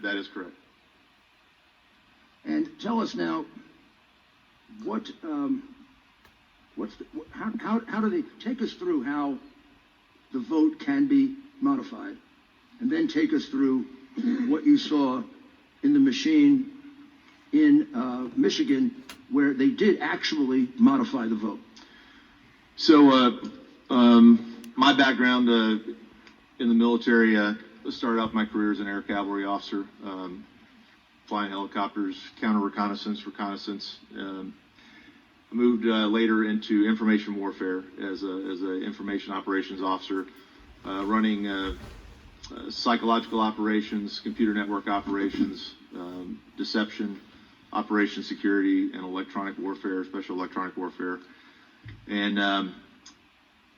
That is correct. And tell us now, how do they take us through how the vote can be modified, and then take us through what you saw in the machine in Michigan, where they did actually modify the vote. So my background in the military, started off my career as an air cavalry officer, flying helicopters, counter reconnaissance. I moved later into information warfare as an information operations officer, running psychological operations, computer network operations, deception, operation security, and electronic warfare, special electronic warfare. And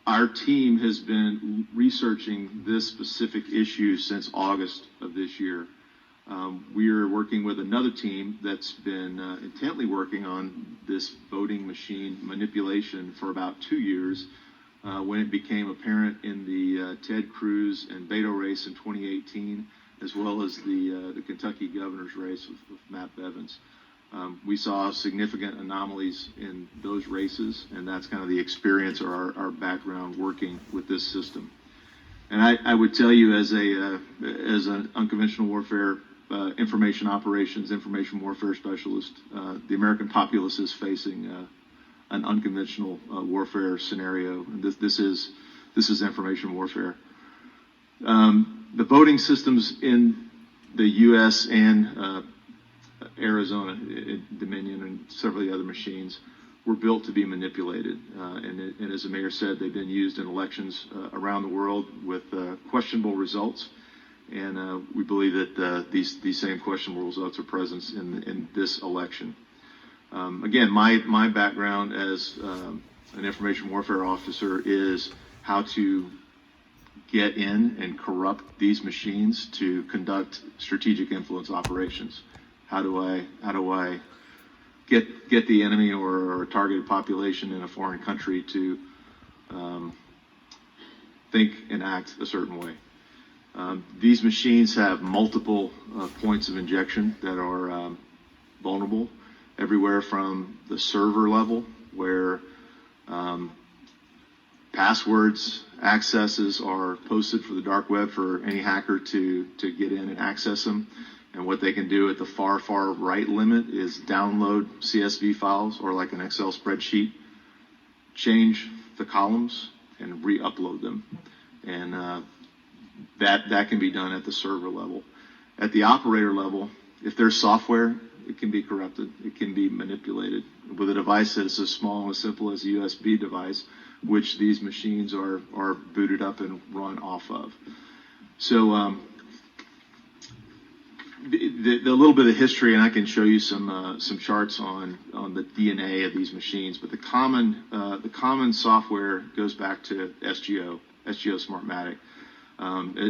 our team has been researching this specific issue since August of this year. We are working with another team that's been intently working on this voting machine manipulation for about 2 years, when it became apparent in the Ted Cruz and Beto race in 2018, as well as the Kentucky governor's race with Matt Bevins. We saw significant anomalies in those races, and that's kind of the experience or our background working with this system. And I would tell you, as an unconventional warfare information operations, information warfare specialist, the American populace is facing an unconventional warfare scenario, and this is information warfare. The voting systems in the U.S. and Arizona, Dominion, and several of the other machines were built to be manipulated. And as the mayor said, they've been used in elections around the world with questionable results. And we believe that these same questionable results are present in this election. Again, my background as an information warfare officer is how to get in and corrupt these machines to conduct strategic influence operations. How do I get the enemy or a targeted population in a foreign country to think and act a certain way? These machines have multiple points of injection that are vulnerable, everywhere from the server level, where passwords, accesses are posted for the dark web for any hacker to get in and access them. And what they can do at the far right limit is download CSV files or like an Excel spreadsheet, change the columns, and re-upload them. And that can be done at the server level. At the operator level, if there's software, it can be corrupted. It can be manipulated with a device that is as small and as simple as a USB device, which these machines are booted up and run off of. So the little bit of history, and I can show you some charts on the DNA of these machines, but the common software goes back to SGO Smartmatic.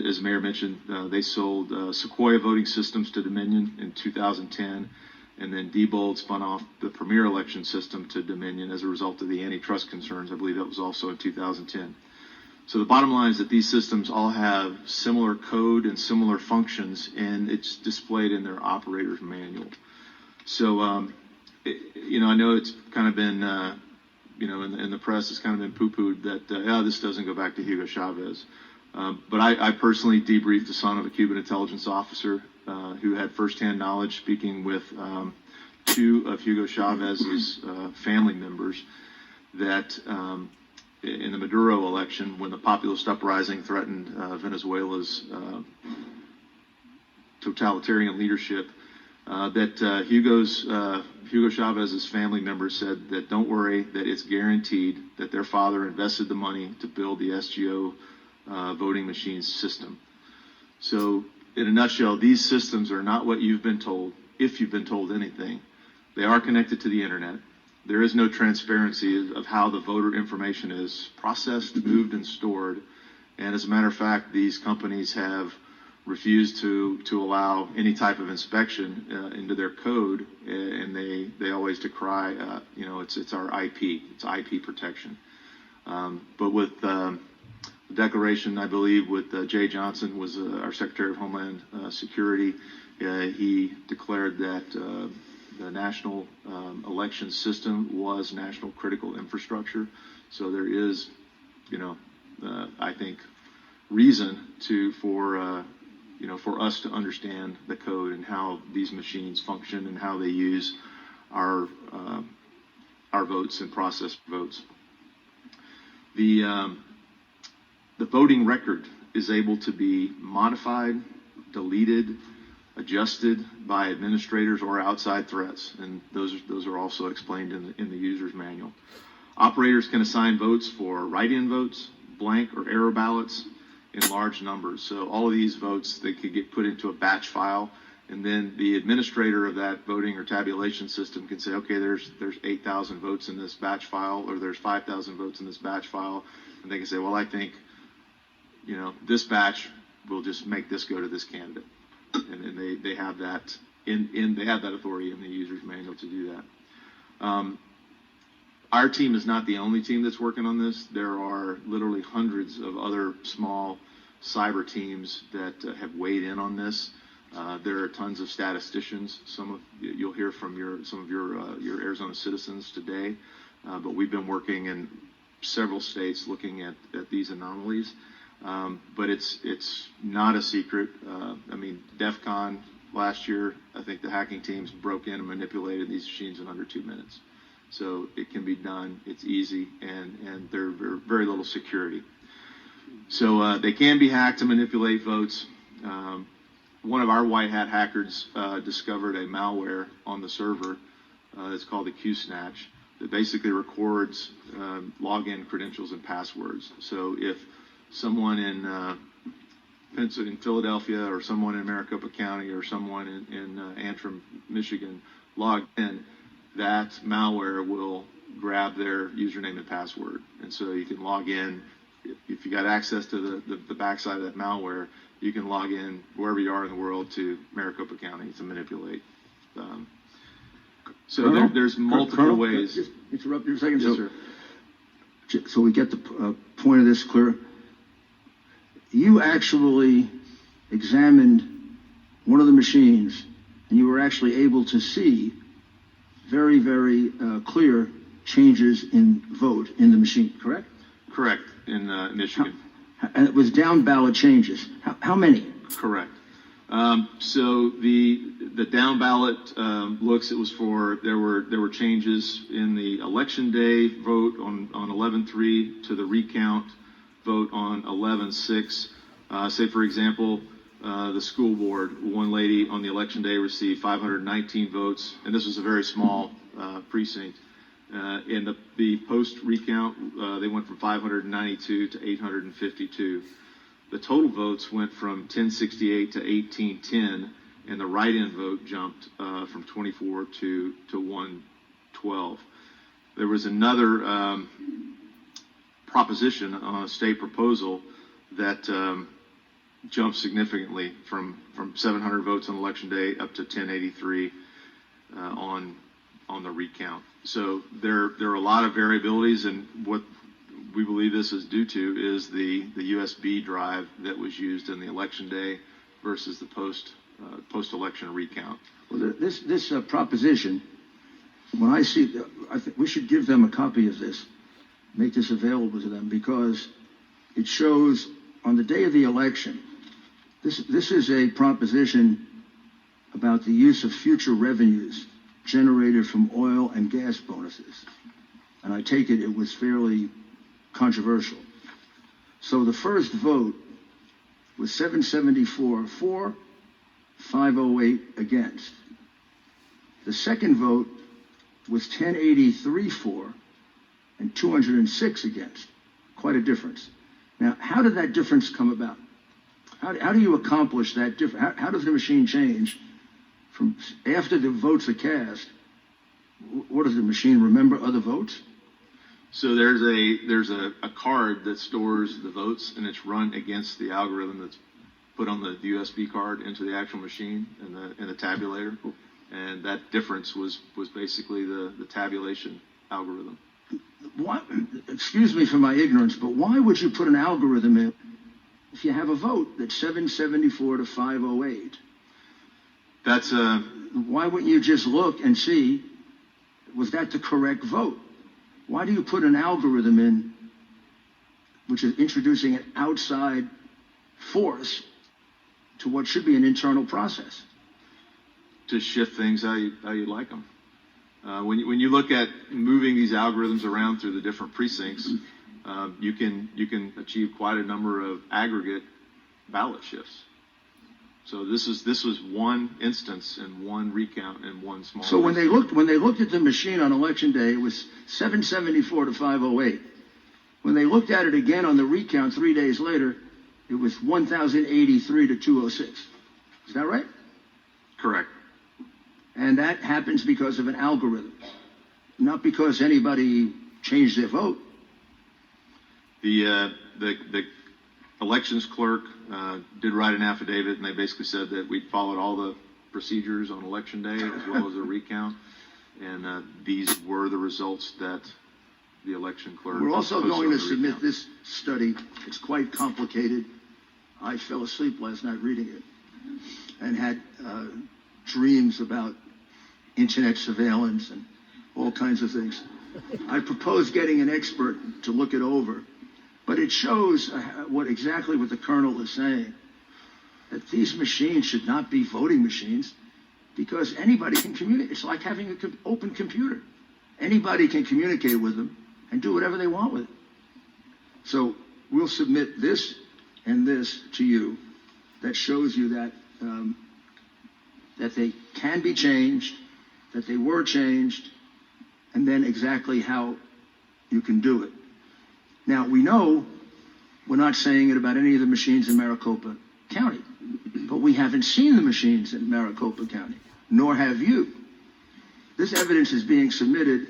As Mayor mentioned, they sold Sequoia voting systems to Dominion in 2010, and then Diebold spun off the Premier election system to Dominion as a result of the antitrust concerns. I believe that was also in 2010. So the bottom line is that these systems all have similar code and similar functions, and it's displayed in their operator's manual. So, I know it's kind of been, in the press, it's kind of been poo-pooed that, this doesn't go back to Hugo Chavez. But I personally debriefed the son of a Cuban intelligence officer who had firsthand knowledge, speaking with two of Hugo Chavez's family members, that in the Maduro election, when the populist uprising threatened Venezuela's totalitarian leadership, that Hugo Chavez's family members said that don't worry, that it's guaranteed that their father invested the money to build the SGO voting machines system. So in a nutshell, these systems are not what you've been told, if you've been told anything. They are connected to the internet. There is no transparency of how the voter information is processed, moved, and stored. And as a matter of fact, these companies have refused to allow any type of inspection into their code, and they always decry, it's our IP, it's IP protection. But with declaration, I believe, with Jay Johnson, was our Secretary of Homeland Security. He declared that the national election system was national critical infrastructure. So there is, I think, reason for us to understand the code and how these machines function and how they use our votes and process votes. The voting record is able to be modified, deleted, adjusted by administrators or outside threats, and those are also explained in the user's manual. Operators can assign votes for write-in votes, blank or error ballots in large numbers. So all of these votes, they could get put into a batch file, and then the administrator of that voting or tabulation system can say, okay, there's 8,000 votes in this batch file, or there's 5,000 votes in this batch file, and they can say, well, I think, this batch will just make this go to this candidate. And they have that they have that authority in the user's manual to do that. Our team is not the only team that's working on this. There are literally hundreds of other small cyber teams that have weighed in on this. There are tons of statisticians. You'll hear from some of your Arizona citizens today, but we've been working in several states looking at these anomalies. But it's not a secret. DEF CON last year, I think the hacking teams broke in and manipulated these machines in under 2 minutes. So it can be done. It's easy, and they're very little security. So they can be hacked to manipulate votes. One of our white hat hackers discovered a malware on the server. It's called the Q-Snatch, that basically records login credentials and passwords. So if someone in Philadelphia, or someone in Maricopa County, or someone in Antrim, Michigan logged in, that malware will grab their username and password. And so you can log in. If you got access to the backside of that malware, you can log in wherever you are in the world to Maricopa County to manipulate. So there's multiple Colonel, ways. Just interrupt you a second. Yes, sir. So we get the point of this clear. You actually examined one of the machines, and you were actually able to see very, very clear changes in vote in the machine, correct? Correct, in Michigan. And it was down ballot changes. How many? Correct. So the down ballot looks, it was for, there were changes in the election day vote on 11/3 to the recount vote on 11/6. Say, for example, the school board, one lady on the election day received 519 votes, and this was a very small precinct. In the post recount, they went from 592 to 852. The total votes went from 1068 to 1810, and the write-in vote jumped from 24 to 112. There was another proposition on a state proposal that jumped significantly from 700 votes on election day up to 1083 on the recount. So there are a lot of variabilities, and what we believe this is due to is the USB drive that was used in the election day versus the post-election recount. Well, this proposition, when I see, I think we should give them a copy of this, make this available to them, because it shows on the day of the election, this is a proposition about the use of future revenues generated from oil and gas bonuses. And I take it was fairly controversial. So the first vote was 774 for, 508 against. The second vote was 1083 for and 206 against. Quite a difference. Now, how did that difference come about? How do you accomplish that difference? How does the machine change from after the votes are cast? What does the machine remember other votes? So there's a card that stores the votes, and it's run against the algorithm that's put on the USB card into the actual machine and the tabulator, and that difference was basically the tabulation algorithm. why, excuse me for my ignorance, but why would you put an algorithm in if you have a vote that's 774 to 508? That's Why wouldn't you just look and see, was that the correct vote? Why do you put an algorithm in which is introducing an outside force to what should be an internal process? to shift things how you like them. When you look at moving these algorithms around through the different precincts, you can achieve quite a number of aggregate ballot shifts. So this was one instance and one recount and one small. So when they looked at the machine on election day, it was 774 to 508. When they looked at it again on the recount 3 days later, it was 1,083 to 206. Is that right? Correct. And that happens because of an algorithm, not because anybody changed their vote. The elections clerk did write an affidavit, and they basically said that we followed all the procedures on election day as well as a recount, and these were the results that the election clerk. We're also posted going on to the submit recount. this study. It's quite complicated. I fell asleep last night reading it and had dreams about internet surveillance and all kinds of things. I propose getting an expert to look it over, but it shows exactly what the colonel is saying, that these machines should not be voting machines because anybody can communicate. It's like having an open computer. Anybody can communicate with them and do whatever they want with it. So we'll submit this and this to you that shows you that that they can be changed, that they were changed, and then exactly how you can do it. Now, we know we're not saying it about any of the machines in Maricopa County, but we haven't seen the machines in Maricopa County, nor have you. This evidence is being submitted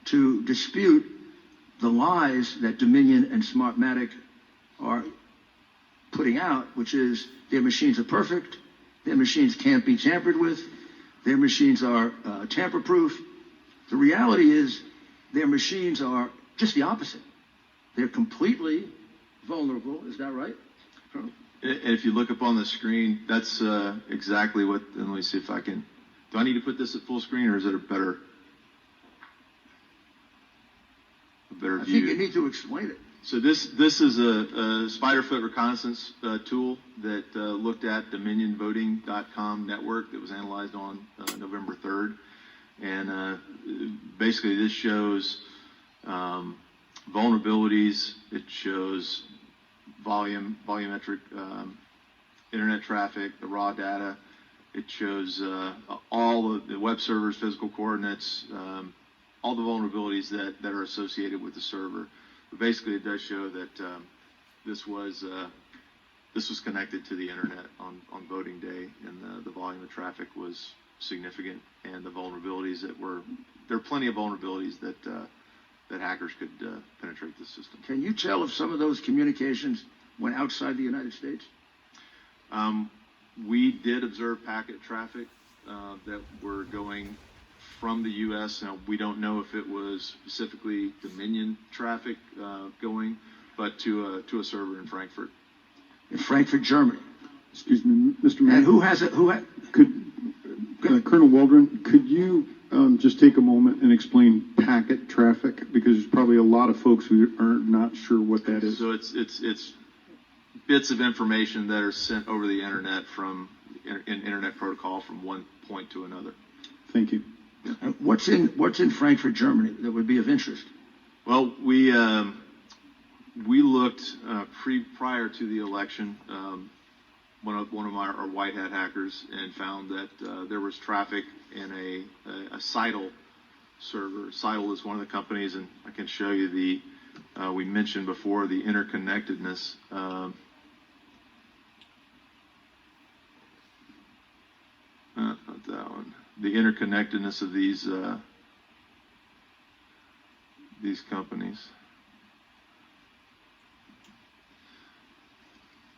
to dispute the lies that Dominion and Smartmatic are putting out, which is their machines are perfect, their machines can't be tampered with, their machines are tamper-proof. The reality is their machines are just the opposite. They're completely vulnerable. Is that right, Colonel? And if you look up on the screen, that's exactly what. And let me see if I can. Do I need to put this at full screen, or is it a better view? I think you need to explain it. So this is a Spiderfoot reconnaissance tool that looked at DominionVoting.com network that was analyzed on November 3rd, and basically this shows vulnerabilities. It shows volumetric internet traffic, the raw data. It shows all of the web server's physical coordinates, all the vulnerabilities that are associated with the server. But basically, it does show that this was connected to the internet on voting day, and the volume of traffic was significant, and the vulnerabilities there are plenty of vulnerabilities that hackers could penetrate the system. Can you tell if some of those communications went outside the United States? We did observe packet traffic that were going from the U.S. Now, we don't know if it was specifically Dominion traffic going, but to a server in Frankfurt. In Frankfurt, Germany. Excuse me, Mr. Mayor. And who has it? Colonel Waldron, could you just take a moment and explain packet traffic? Because there's probably a lot of folks who are not sure what that is. So it's bits of information that are sent over the internet from internet protocol from one point to another. Thank you. What's in Frankfurt, Germany that would be of interest? Well, we looked prior to the election. One of our white hat hackers and found that there was traffic in a Seidel server. Seidel is one of the companies, and I can show you we mentioned before the interconnectedness. Not that one. The interconnectedness of these companies.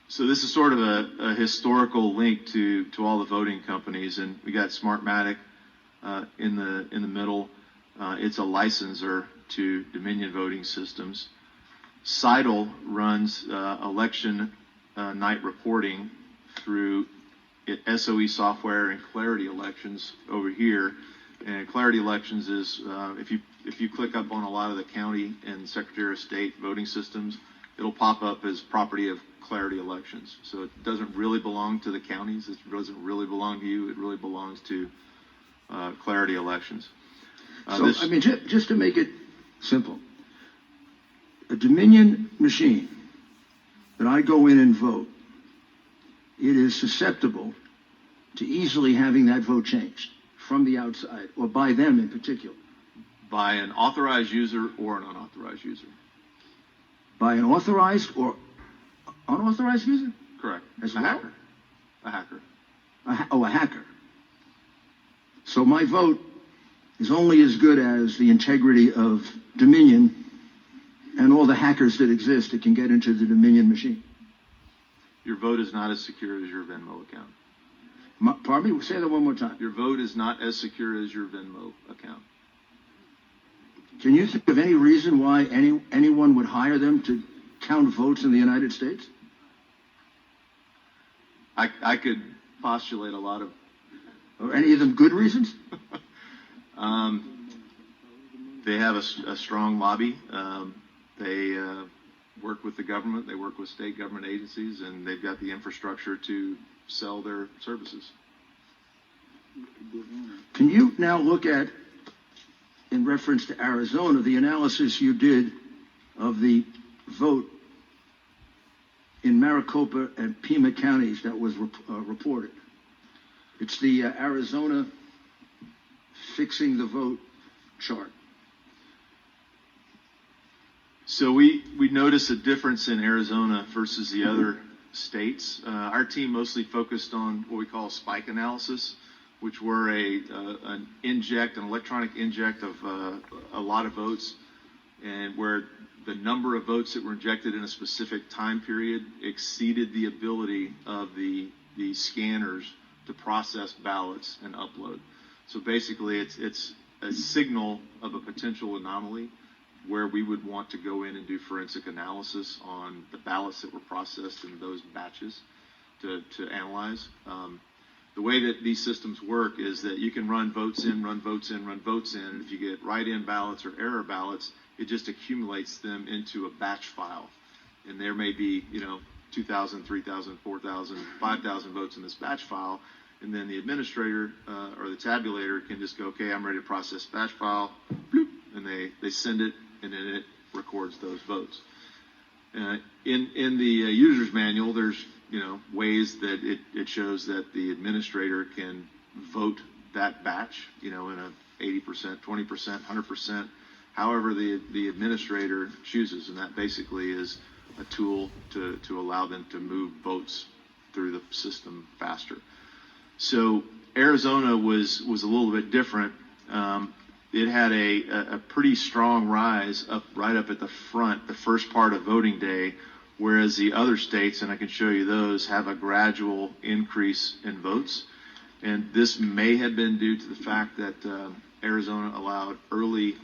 So this is sort of a historical link to all the voting companies, and we got Smartmatic in the middle. It's a licensor to Dominion voting systems. CITL runs election night reporting through SOE software and Clarity Elections over here. And Clarity Elections is, if you click up on a lot of the county and Secretary of State voting systems, it'll pop up as property of Clarity Elections. So it doesn't really belong to the counties. It doesn't really belong to you. It really belongs to Clarity Elections. I mean, just to make it simple, a Dominion machine that I go in and vote, it is susceptible to easily having that vote changed from the outside, or by them in particular. By an authorized user or an unauthorized user. By an authorized or unauthorized user? Correct. As a well? hacker. A hacker. A hacker. So my vote is only as good as the integrity of Dominion and all the hackers that exist that can get into the Dominion machine. Your vote is not as secure as your Venmo account. Pardon me? Say that one more time. Your vote is not as secure as your Venmo account. Can you think of any reason why anyone would hire them to count votes in the United States? I could postulate a lot of... Or any of them good reasons? They have a strong lobby. They work with the government. They work with state government agencies, and they've got the infrastructure to sell their services. Can you now look at, in reference to Arizona, the analysis you did of the vote in Maricopa and Pima counties that was reported? It's the Arizona fixing the vote chart. So we noticed a difference in Arizona versus the other states. Our team mostly focused on what we call spike analysis, which were an electronic inject of a lot of votes, and where the number of votes that were injected in a specific time period exceeded the ability of the scanners to process ballots and upload. So basically, it's a signal of a potential anomaly where we would want to go in and do forensic analysis on the ballots that were processed in those batches to analyze. The way that these systems work is that you can run votes in, run votes in, run votes in, and if you get write-in ballots or error ballots, it just accumulates them into a batch file. And there may be, 2,000, 3,000, 4,000, 5,000 votes in this batch file, and then the administrator or the tabulator can just go, okay, I'm ready to process batch file, bloop, and they send it, and then it records those votes. In the user's manual, there's ways that it shows that the administrator can vote that batch, in a 80%, 20%, 100%, however the administrator chooses, and that basically is a tool to allow them to move votes through the system faster. So Arizona was a little bit different. It had a pretty strong rise right up at the front, the first part of voting day, whereas the other states, and I can show you those, have a gradual increase in votes. And this may have been due to the fact that Arizona allowed early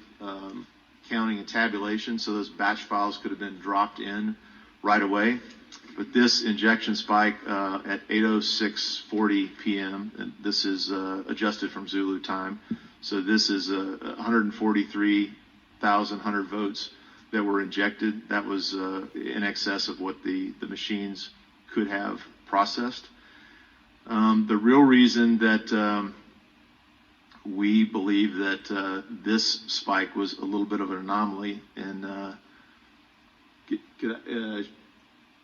counting and tabulation, so those batch files could have been dropped in right away. But this injection spike at 8:06:40 p.m., and this is adjusted from Zulu time, so this is 143,100 votes that were injected. That was in excess of what the machines could have processed. The real reason that we believe that this spike was a little bit of an anomaly, and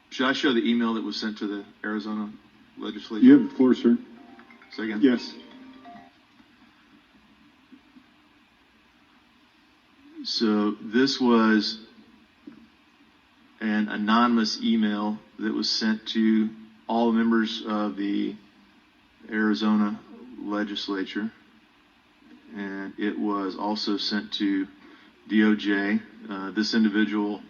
should I show the email that was sent to the Arizona legislature? You have the floor, sir. Say again? Yes. So this was an anonymous email that was sent to all members of the Arizona legislature, and it was also sent to DOJ. This individual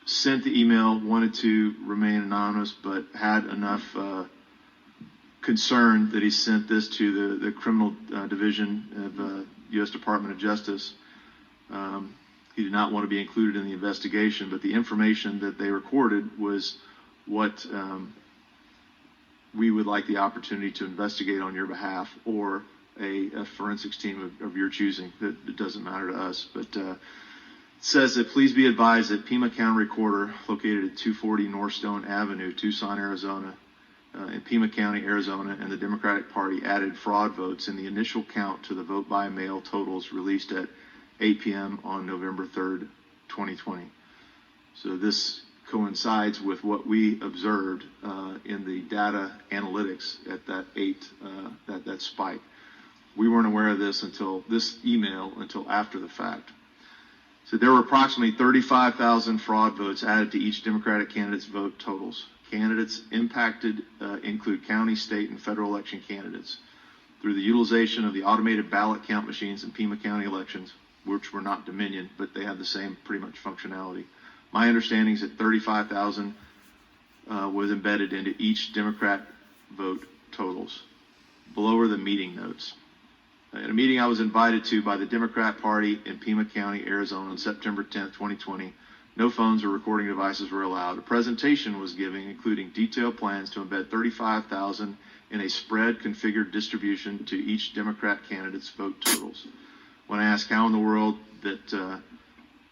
sent the email, wanted to remain anonymous, but had enough concerned that he sent this to the criminal division of U.S. Department of Justice. He did not want to be included in the investigation, but the information that they recorded was what we would like the opportunity to investigate on your behalf, or a forensics team of your choosing. It doesn't matter to us, but it says that please be advised that Pima County Recorder, located at 240 North Stone Avenue, Tucson, Arizona, in Pima County, Arizona, and the Democratic Party added fraud votes in the initial count to the vote by mail totals released at 8 p.m. on November 3rd, 2020. So this coincides with what we observed in the data analytics at that spike. We weren't aware of this until this email until after the fact. So there were approximately 35,000 fraud votes added to each Democratic candidate's vote totals. Candidates impacted include county, state, and federal election candidates. Through the utilization of the automated ballot count machines in Pima County elections, which were not Dominion, but they have the same pretty much functionality. My understanding is that 35,000 was embedded into each Democrat vote totals. Below are the meeting notes. At a meeting I was invited to by the Democrat Party in Pima County, Arizona on September 10th, 2020, no phones or recording devices were allowed. A presentation was given, including detailed plans to embed 35,000 in a spread configured distribution to each Democrat candidate's vote totals. When I asked how in the world that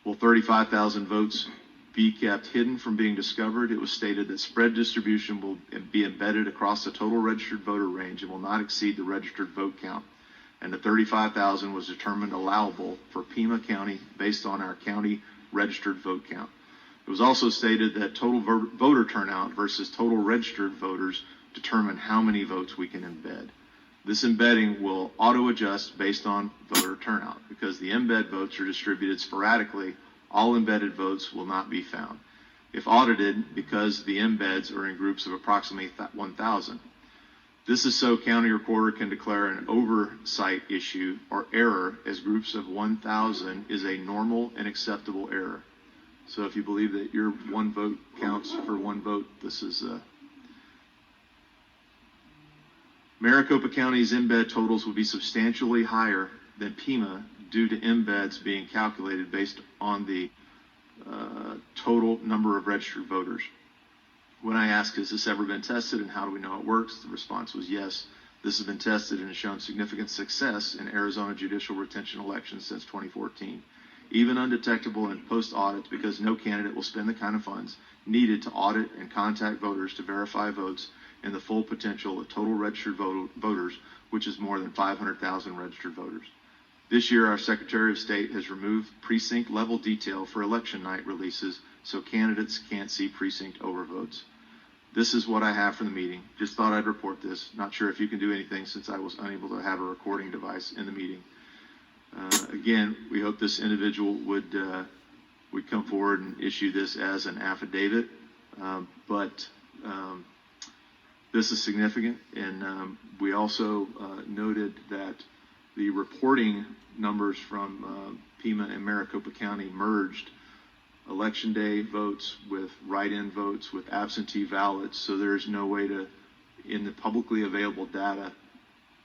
will 35,000 votes be kept hidden from being discovered, it was stated that spread distribution will be embedded across the total registered voter range and will not exceed the registered vote count. And the 35,000 was determined allowable for Pima County based on our county registered vote count. It was also stated that total voter turnout versus total registered voters determine how many votes we can embed. This embedding will auto-adjust based on voter turnout. Because the embed votes are distributed sporadically, all embedded votes will not be found. If audited, because the embeds are in groups of approximately 1,000. This is so County Recorder can declare an oversight issue or error as groups of 1,000 is a normal and acceptable error. So if you believe that your one vote counts for one vote, this is Maricopa County's embed totals will be substantially higher than Pima due to embeds being calculated based on the total number of registered voters. When I asked, has this ever been tested and how do we know it works? The response was yes. This has been tested and has shown significant success in Arizona judicial retention elections since 2014. Even undetectable in post-audits, because no candidate will spend the kind of funds needed to audit and contact voters to verify votes and the full potential of total registered voters, which is more than 500,000 registered voters. This year, our Secretary of State has removed precinct-level detail for election night releases so candidates can't see precinct overvotes. This is what I have for the meeting. Just thought I'd report this. Not sure if you can do anything since I was unable to have a recording device in the meeting. Again, we hope this individual would come forward and issue this as an affidavit, but this is significant, and we also noted that the reporting numbers from Pima and Maricopa County merged election day votes with write-in votes with absentee ballots, so there's no way to, in the publicly available data,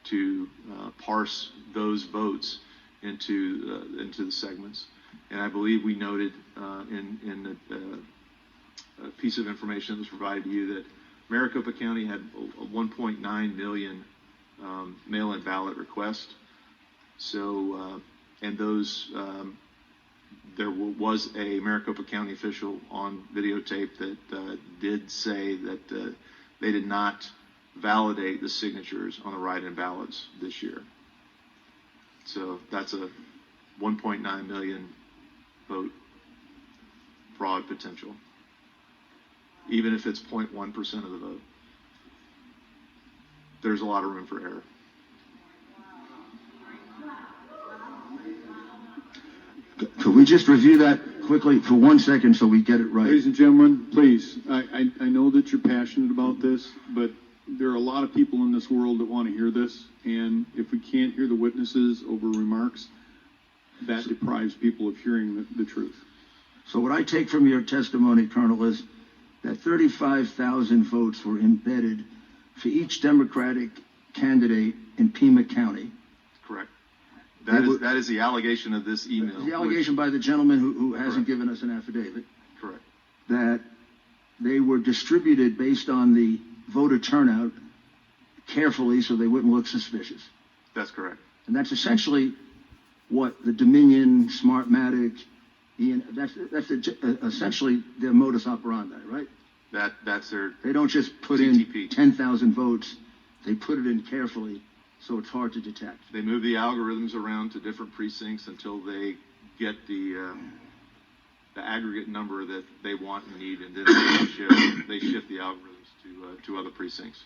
to parse those votes into the segments. And I believe we noted in a piece of information that was provided to you that Maricopa County had 1.9 million mail-in ballot requests. So, and those, there was a Maricopa County official on videotape that did say that they did not validate the signatures on the write-in ballots this year. So that's a 1.9 million vote fraud potential, even if it's 0.1% of the vote. There's a lot of room for error. Could we just review that quickly for 1 second so we get it right? Ladies and gentlemen, please, I know that you're passionate about this, but there are a lot of people in this world that want to hear this, and if we can't hear the witnesses over remarks, that deprives people of hearing the truth. So what I take from your testimony, Colonel, is that 35,000 votes were embedded for each Democratic candidate in Pima County. Correct. They were- That is the allegation of this email. The allegation by the gentleman who hasn't given us an affidavit, Correct. that they were distributed based on the voter turnout carefully so they wouldn't look suspicious. That's correct. And that's essentially what the Dominion, Smartmatic, that's essentially their modus operandi, right? That's their They don't just put CTP. in 10,000 votes, they put it in carefully so it's hard to detect. They move the algorithms around to different precincts until they get the aggregate number that they want and need, and then they shift the algorithms to other precincts.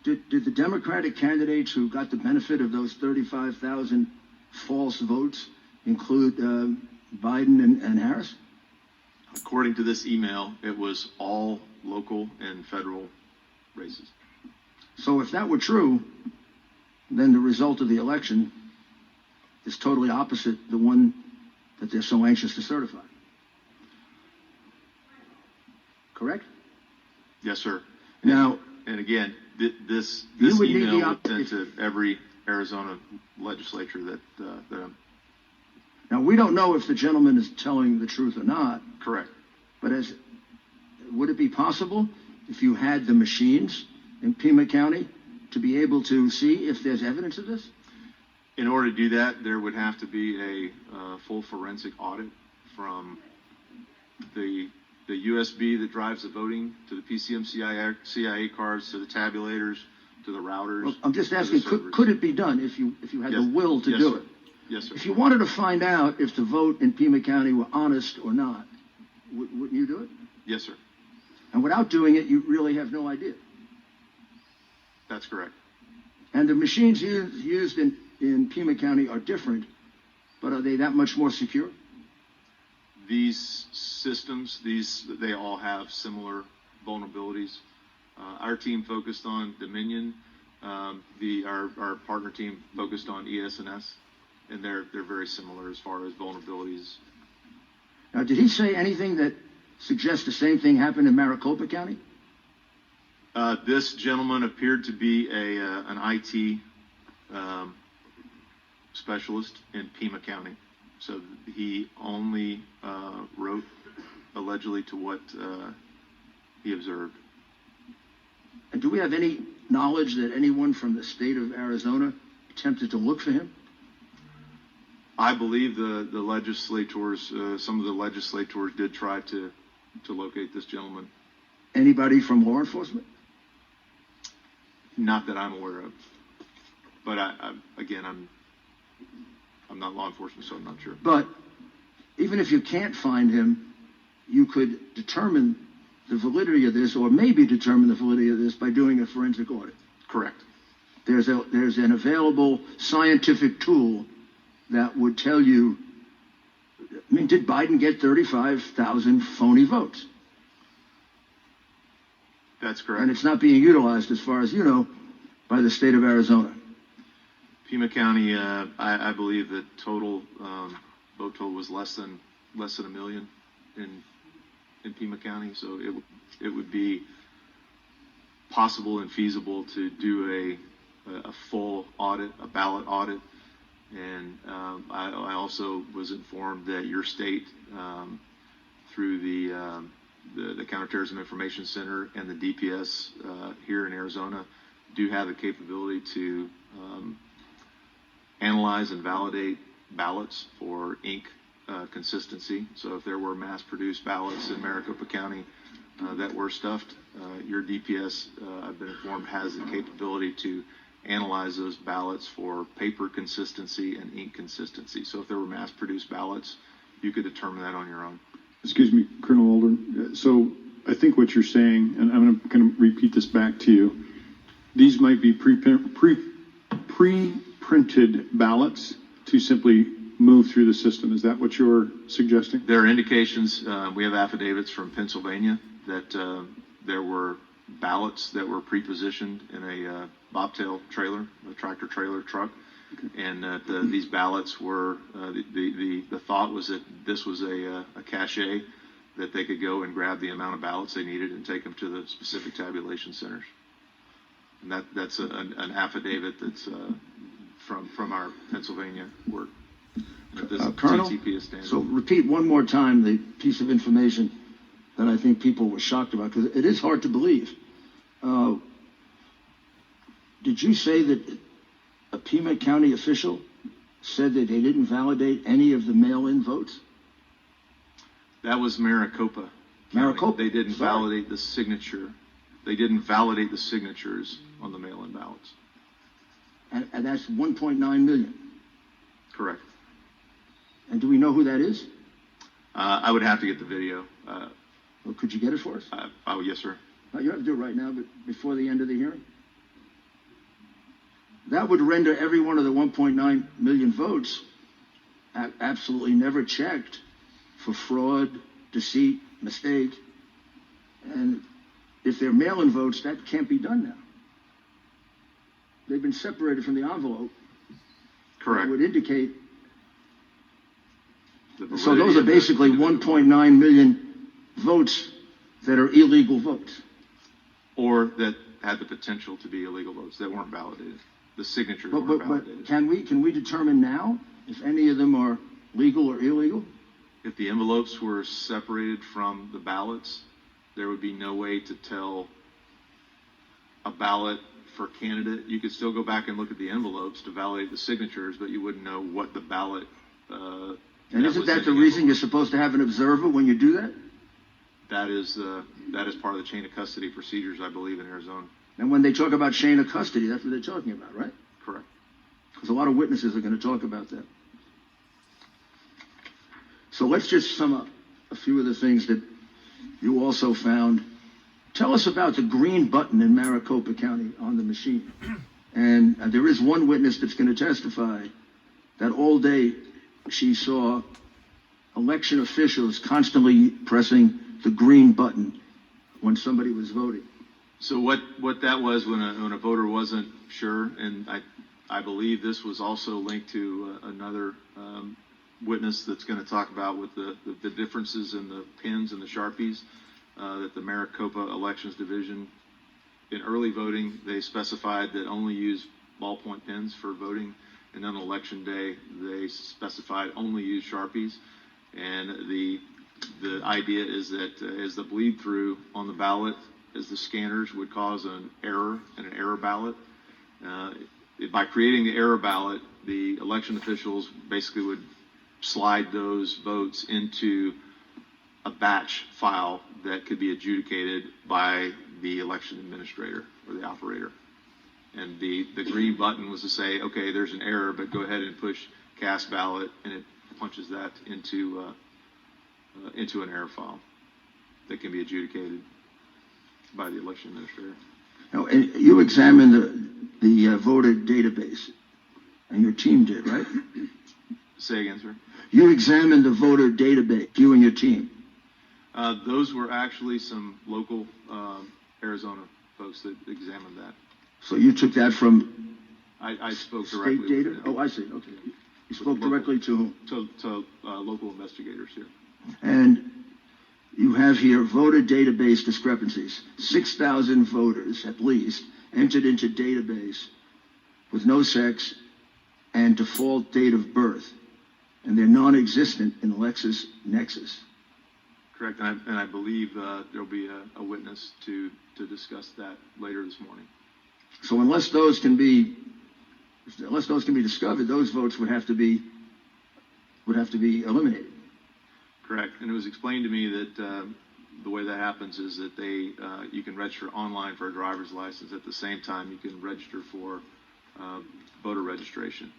Did the Democratic candidates who got the benefit of those 35,000 false votes include Biden and Harris? According to this email, it was all local and federal races. So if that were true, then the result of the election is totally opposite the one that they're so anxious to certify. Correct? Yes, sir. Now, and again, this You would need email the was sent to every Arizona legislature that I'm now we don't know if the gentleman is telling the truth or not, correct. but would it be possible if you had the machines in Pima County to be able to see if there's evidence of this? In order to do that, there would have to be a full forensic audit from the USB that drives the voting to the PCM CIA cards to the tabulators to the routers. Well, I'm just to the asking, servers. could it be done if you had Yes. the will to Yes, do sir. it? Yes, sir. If you wanted to find out if the vote in Pima County were honest or not, wouldn't you do it? Yes, sir. And without doing it, you really have no idea. That's correct. And the machines used in Pima County are different, but are they that much more secure? These systems, they all have similar vulnerabilities. Our team focused on Dominion. Our partner team focused on ES&S, and they're very similar as far as vulnerabilities. Now, did he say anything that suggests the same thing happened in Maricopa County? This gentleman appeared to be an IT specialist in Pima County, so he only wrote allegedly to what he observed. And do we have any knowledge that anyone from the state of Arizona attempted to look for him? I believe the legislators, some of the legislators did try to locate this gentleman. Anybody from law enforcement? Not that I'm aware of. But I'm not law enforcement, so I'm not sure. But even if you can't find him, you could determine the validity of this, or maybe determine the validity of this by doing a forensic audit. Correct. There's an available scientific tool that would tell you, I mean, did Biden get 35,000 phony votes? That's correct. And it's not being utilized, as far as you know, by the state of Arizona. Pima County, I believe the total vote total was less than a million in Pima County, so it would be possible and feasible to do a full audit, a ballot audit. And I also was informed that your state, through the Counterterrorism Information Center and the DPS here in Arizona, do have the capability to analyze and validate ballots for ink consistency. So if there were mass-produced ballots in Maricopa County that were stuffed, your DPS, I've been informed, has the capability to analyze those ballots for paper consistency and ink consistency. So if there were mass-produced ballots, you could determine that on your own. Excuse me, Colonel Alden. So I think what you're saying, and I'm going to repeat this back to you, these might be pre-printed ballots to simply move through the system. Is that what you're suggesting? There are indications, we have affidavits from Pennsylvania that there were ballots that were pre-positioned in a bobtail trailer, a tractor trailer truck, and that these ballots were, the thought was that this was a cache that they could go and grab the amount of ballots they needed and take them to the specific tabulation centers. And that's an affidavit that's from our Pennsylvania work. That this Colonel, TTP is standard. so repeat one more time the piece of information that I think people were shocked about, because it is hard to believe. Did you say that a Pima County official said that they didn't validate any of the mail-in votes? That was Maricopa County. Maricopa? They didn't Sorry. validate the signature. They didn't validate the signatures on the mail-in ballots. And that's 1.9 million. Correct. And do we know who that is? I would have to get the video. Or could you get it for us? Oh, yes, sir. No, you don't have to do it right now, but before the end of the hearing. That would render every one of the 1.9 million votes absolutely never checked for fraud, deceit, mistake. And if they're mail-in votes, that can't be done now. They've been separated from the envelope. Correct. That would indicate. The So those validity are of the basically individual 1.9 million votes that are illegal votes. or that had the potential to be illegal votes that weren't validated. The signatures weren't But validated. can we determine now if any of them are legal or illegal? If the envelopes were separated from the ballots, there would be no way to tell a ballot for candidate. You could still go back and look at the envelopes to validate the signatures, but you wouldn't know what the ballot. And isn't that the reason you're supposed to have an observer when you do that? That is part of the chain of custody procedures, I believe, in Arizona. And when they talk about chain of custody, that's what they're talking about, right? Correct. Because a lot of witnesses are going to talk about that. So let's just sum up a few of the things that you also found. Tell us about the green button in Maricopa County on the machine. And there is one witness that's going to testify that all day she saw election officials constantly pressing the green button when somebody was voting. So what that was when a voter wasn't sure, and I believe this was also linked to another witness that's going to talk about with the differences in the pins and the Sharpies, that the Maricopa Elections Division, in early voting, they specified that only use ballpoint pins for voting, and on election day, they specified only use Sharpies. And the idea is that as the bleed through on the ballot, as the scanners would cause an error in an error ballot, by creating the error ballot, the election officials basically would slide those votes into a batch file that could be adjudicated by the election administrator or the operator. And the green button was to say, okay, there's an error, but go ahead and push cast ballot, and it punches that into an error file that can be adjudicated by the election administrator. Now, and you examined the voter database, and your team did, right? Say again, sir? You examined the voter database, you and your team. Those were actually some local Arizona folks that examined that. So you took that from I spoke directly state data? with them. Oh, I see, okay. You spoke directly to whom? To local investigators here. And you have here voter database discrepancies. 6,000 voters, at least, entered into database with no sex and default date of birth, and they're non-existent in LexisNexis. Correct, and I believe there'll be a witness to discuss that later this morning. So unless those can be discovered, those votes would have to be eliminated. Correct, and it was explained to me that the way that happens is that you can register online for a driver's license. At the same time, you can register for voter registration.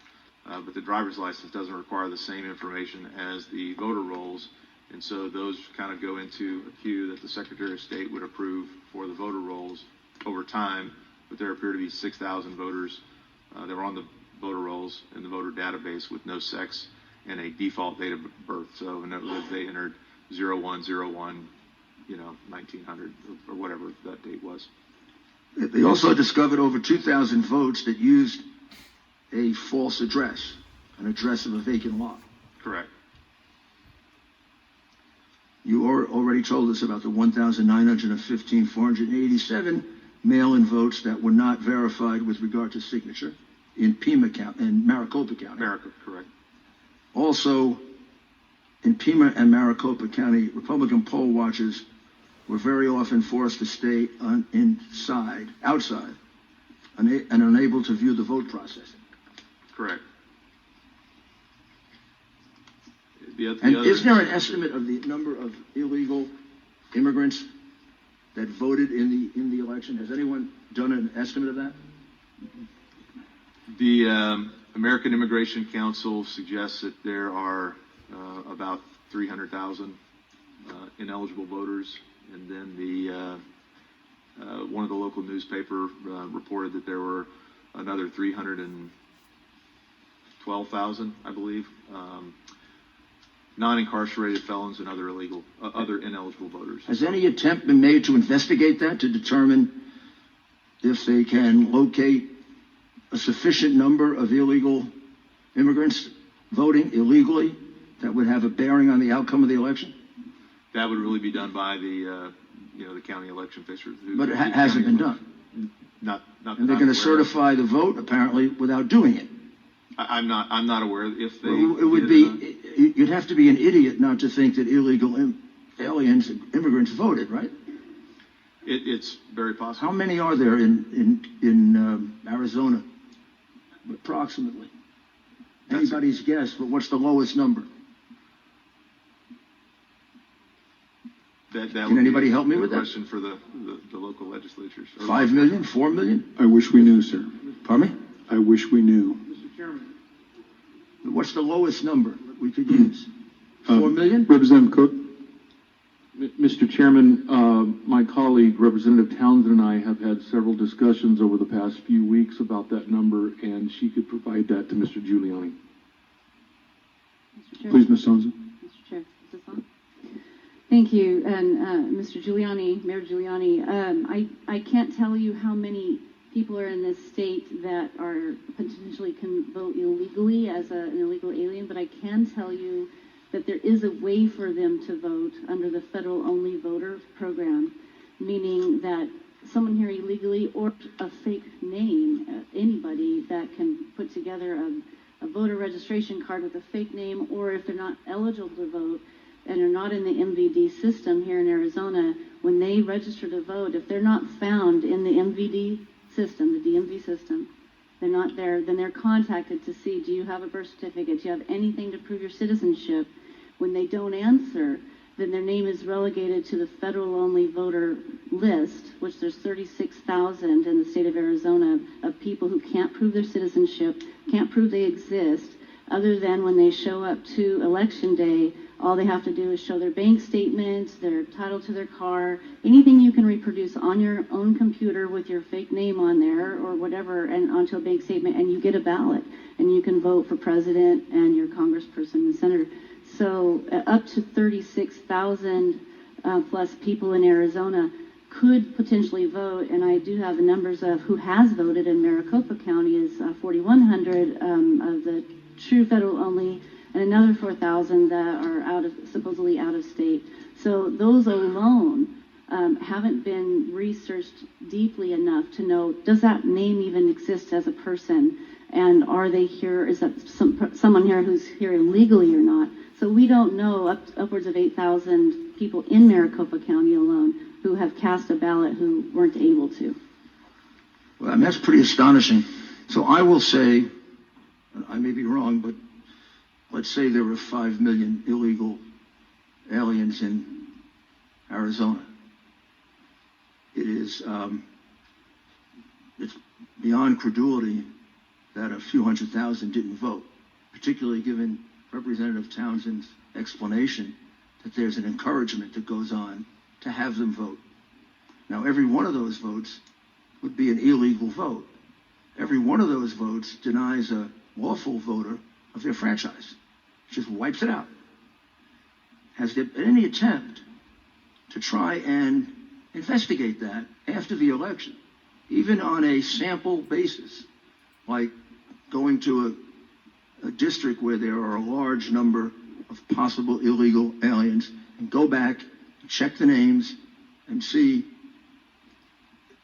But the driver's license doesn't require the same information as the voter rolls, and so those kind of go into a queue that the Secretary of State would approve for the voter rolls over time. But there appear to be 6,000 voters that were on the voter rolls in the voter database with no sex and a default date of birth. So in other words, they entered 0101, 1900 or whatever that date was. They also discovered over 2,000 votes that used a false address, an address of a vacant lot. Correct. You already told us about the 1,915, 487 mail-in votes that were not verified with regard to signature in Pima County, in Maricopa County. America, correct. Also, in Pima and Maricopa County, Republican poll watchers were very often forced to stay outside, and unable to view the vote process. Correct. And is there an estimate of the number of illegal immigrants that voted in the election? Has anyone done an estimate of that? The American Immigration Council suggests that there are about 300,000 ineligible voters, and then the one of the local newspaper reported that there were another 312,000, I believe, non-incarcerated felons and other ineligible voters. Has any attempt been made to investigate that, to determine if they can locate a sufficient number of illegal immigrants voting illegally that would have a bearing on the outcome of the election? That would really be done by the the county election officials. But it hasn't been done. Not. And they're going to certify the vote apparently without doing it. I'm not aware if they. Well, it would be. You'd have to be an idiot not to think that illegal aliens, immigrants, voted, right? It's very possible. How many are there in Arizona, approximately? Anybody's guess, but what's the lowest number? Can anybody help me with that? Question for the local legislatures. 5 million? 4 million? I wish we knew, sir. Pardon me? I wish we knew. Mr. Chairman. What's the lowest number we could use? 4 million? Representative Cook? Mr. Chairman, my colleague, Representative Townsend, and I have had several discussions over the past few weeks about that number, and she could provide that to Mr. Giuliani. Mr. Chair. Please, Ms. Townsend. Mr. Chair, is this on? Thank you. And Mr. Giuliani, Mayor Giuliani, I can't tell you how many people are in this state that are potentially can vote illegally as an illegal alien, but I can tell you that there is a way for them to vote under the federal only voter program, meaning that someone here illegally or a fake name, anybody that can put together a voter registration card with a fake name, or if they're not eligible to vote and are not in the MVD system here in Arizona, when they register to vote, if they're not found in the MVD system, the DMV system, they're not there, then they're contacted to see, do you have a birth certificate? Do you have anything to prove your citizenship? When they don't answer, then their name is relegated to the federal only voter list, which there's 36,000 in the state of Arizona of people who can't prove their citizenship, can't prove they exist, other than when they show up to election day, all they have to do is show their bank statements, their title to their car, anything you can reproduce on your own computer with your fake name on there or whatever, and onto a bank statement, and you get a ballot, and you can vote for president and your congressperson and senator. So up to 36,000 plus people in Arizona could potentially vote, and I do have the numbers of who has voted in Maricopa County is 4,100 of the true federal only, and another 4,000 that are supposedly out of state. So those alone haven't been researched deeply enough to know, does that name even exist as a person? And are they here, is that someone here who's here illegally or not? So we don't know upwards of 8,000 people in Maricopa County alone who have cast a ballot who weren't able to. Well, I mean, that's pretty astonishing. So I will say, I may be wrong, but let's say there were 5 million illegal aliens in Arizona. It is it's beyond credulity that a few 100,000 didn't vote, particularly given Representative Townsend's explanation that there's an encouragement that goes on to have them vote. Now, every one of those votes would be an illegal vote. Every one of those votes denies a lawful voter of their franchise. Just wipes it out. Has there been any attempt to try and investigate that after the election, even on a sample basis, like going to a district where there are a large number of possible illegal aliens, and go back and check the names and see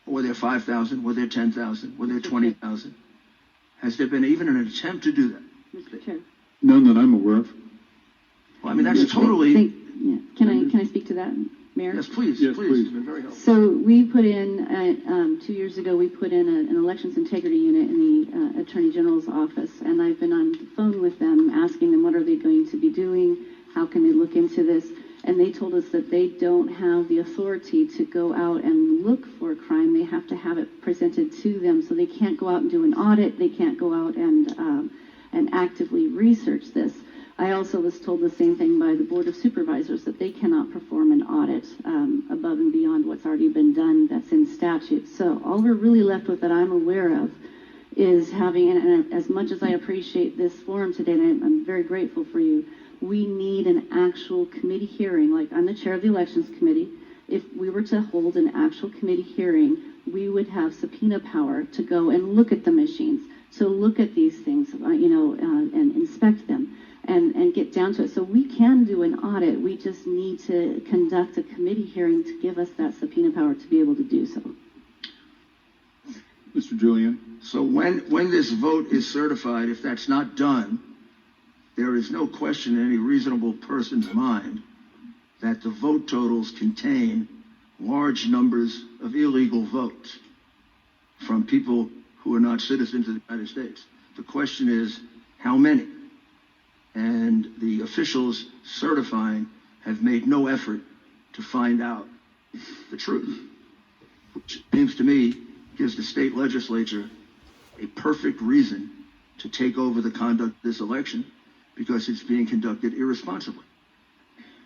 Were there 5,000? Were there 10,000? Were there 20,000? Has there been even an attempt to do that? Mr. Chair. None that I'm aware of. Well, I mean, that's totally. Yeah. Can I speak to that, Mayor? Yes, please, Yes, please. please. It's been very helpful. So we put in, 2 years ago, we put in an elections integrity unit in the Attorney General's office, and I've been on the phone with them, asking them what are they going to be doing, how can they look into this, and they told us that they don't have the authority to go out and look for a crime. They have to have it presented to them, so they can't go out and do an audit, they can't go out and actively research this. I also was told the same thing by the Board of Supervisors, that they cannot perform an audit above and beyond what's already been done that's in statute. So all we're really left with that I'm aware of is having, and as much as I appreciate this forum today, and I'm very grateful for you, we need an actual committee hearing. Like, I'm the chair of the Elections Committee. If we were to hold an actual committee hearing, we would have subpoena power to go and look at the machines, to look at these things, and inspect them. And get down to it. So we can do an audit. We just need to conduct a committee hearing to give us that subpoena power to be able to do so. Mr. Julian? So when this vote is certified, if that's not done, there is no question in any reasonable person's mind that the vote totals contain large numbers of illegal votes from people who are not citizens of the United States. The question is, how many? And the officials certifying have made no effort to find out the truth, which seems to me gives the state legislature a perfect reason to take over the conduct of this election, because it's being conducted irresponsibly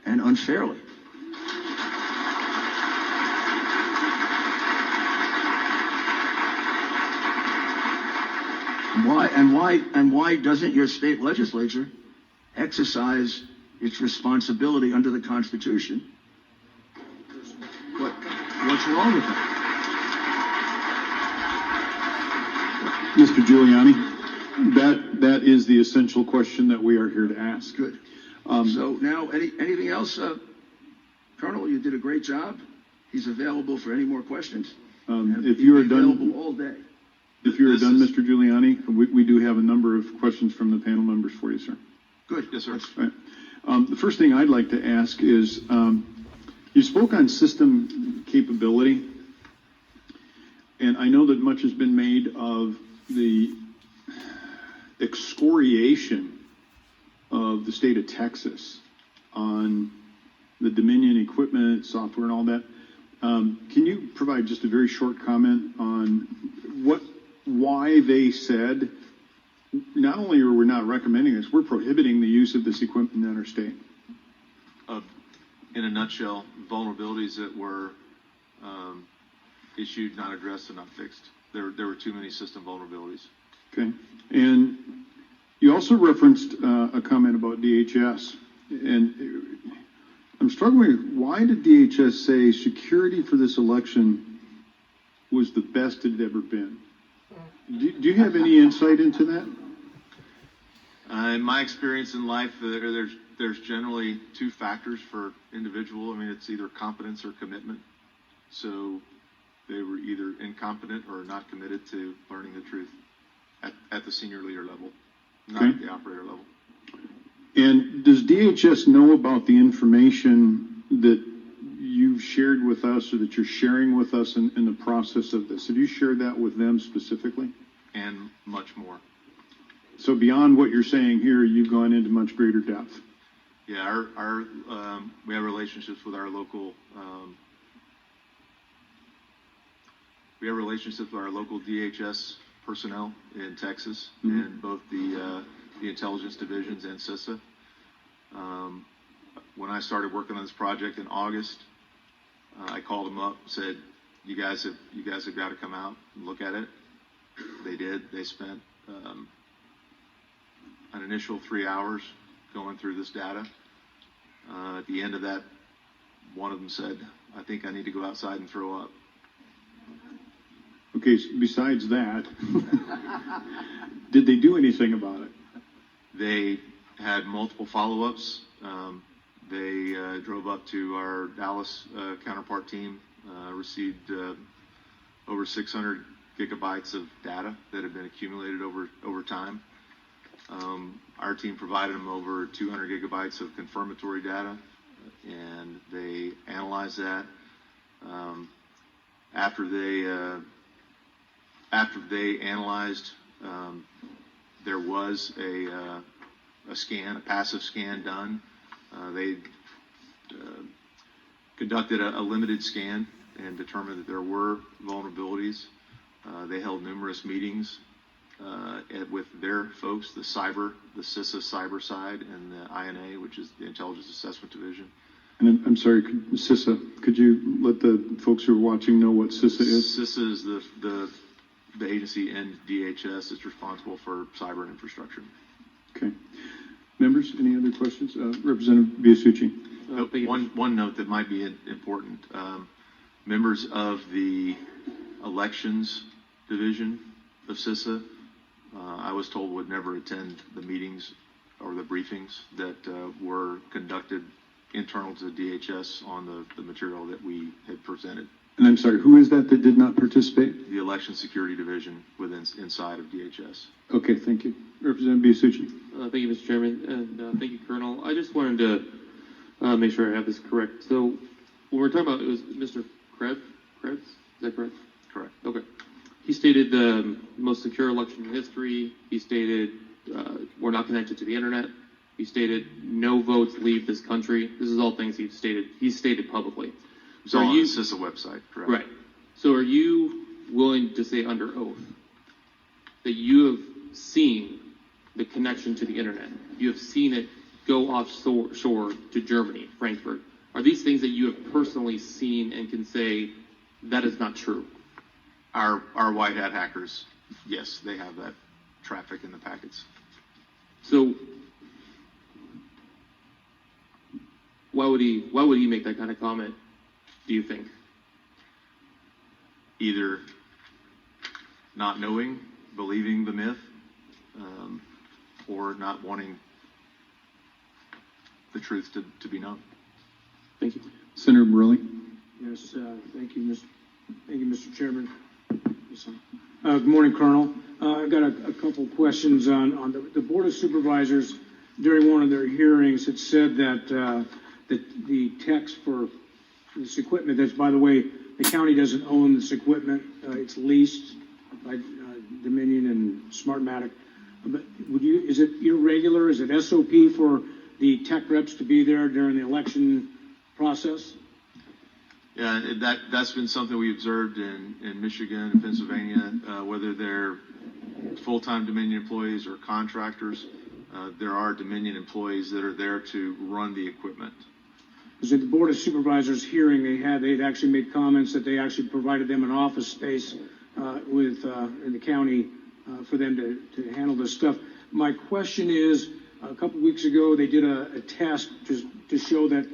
and unfairly. Why doesn't your state legislature exercise its responsibility under the Constitution? What's wrong with that? Mr. Giuliani, that is the essential question that we are here to ask. Good. So now, anything else? Colonel, you did a great job. He's available for any more questions. If you are done, available all day. if you are done, Mr. Giuliani, we do have a number of questions from the panel members for you, sir. Good. Yes, sir. Right. The first thing I'd like to ask is, you spoke on system capability, and I know that much has been made of the excoriation of the state of Texas on the Dominion equipment, software, and all that. Can you provide just a very short comment on why they said, not only are we not recommending this, we're prohibiting the use of this equipment in our state? In a nutshell, vulnerabilities that were issued, not addressed, and not fixed. There were too many system vulnerabilities. Okay. And you also referenced a comment about DHS. And I'm struggling with, why did DHS say security for this election was the best it had ever been? Do you have any insight into that? In my experience in life, there's generally two factors for individual. I mean, it's either competence or commitment. So they were either incompetent or not committed to learning the truth at the senior leader level, not at the operator level. And does DHS know about the information that you've shared with us, or that you're sharing with us in the process of this? Have you shared that with them specifically? And much more. So beyond what you're saying here, you've gone into much greater depth. Yeah, we have relationships with our local. We have relationships with our local DHS personnel in Texas, and both the intelligence divisions and CISA. When I started working on this project in August, I called them up, said, "You guys have got to come out and look at it." They did. They spent an initial 3 hours going through this data. At the end of that, one of them said, "I think I need to go outside and throw up." Okay, so besides that, did they do anything about it? They had multiple follow-ups. They drove up to our Dallas counterpart team, received over 600 gigabytes of data that had been accumulated over time. Our team provided them over 200 gigabytes of confirmatory data, and they analyzed that. After they analyzed, there was a passive scan done. They conducted a limited scan and determined that there were vulnerabilities. They held numerous meetings with their folks, the CISA cyber side, and the INA, which is the Intelligence Assessment Division. And I'm sorry, CISA, could you let the folks who are watching know what CISA is? CISA is the agency in DHS that's responsible for cyber and infrastructure. Okay. Members, any other questions? Representative Biasucci. One note that might be important. Members of the elections division of CISA, I was told would never attend the meetings or the briefings that were conducted internal to DHS on the material that we had presented. And I'm sorry, who is that did not participate? The election security division inside of DHS. Okay, thank you. Representative Biasucci. Thank you, Mr. Chairman, and thank you, Colonel. I just wanted to make sure I have this correct. So when we're talking about, it was Mr. Krebs? Is that correct? Correct. Okay. He stated the most secure election in history. He stated we're not connected to the internet. He stated no votes leave this country. This is all things he's stated publicly. So on the CISA website, correct? Right. So are you willing to say under oath that you have seen the connection to the internet? You have seen it go offshore to Germany, Frankfurt. Are these things that you have personally seen and can say that is not true? Our white hat hackers, yes, they have that traffic in the packets. So why would he make that kind of comment, do you think? Either not knowing, believing the myth, or not wanting the truth to be known. Thank you. Senator Borelli. Yes, thank you, Mr. Chairman. Good morning, Colonel. I've got a couple questions on the Board of Supervisors. During one of their hearings, it said that the text for this equipment, that's, by the way, the county doesn't own this equipment. It's leased by Dominion and Smartmatic. But is it irregular? Is it SOP for the tech reps to be there during the election process? Yeah, that's been something we observed in Michigan and Pennsylvania, whether they're full-time Dominion employees or contractors. There are Dominion employees that are there to run the equipment. Because at the Board of Supervisors hearing they'd actually made comments that they actually provided them an office space in the county for them to handle this stuff. My question is, a couple weeks ago they did a test to show that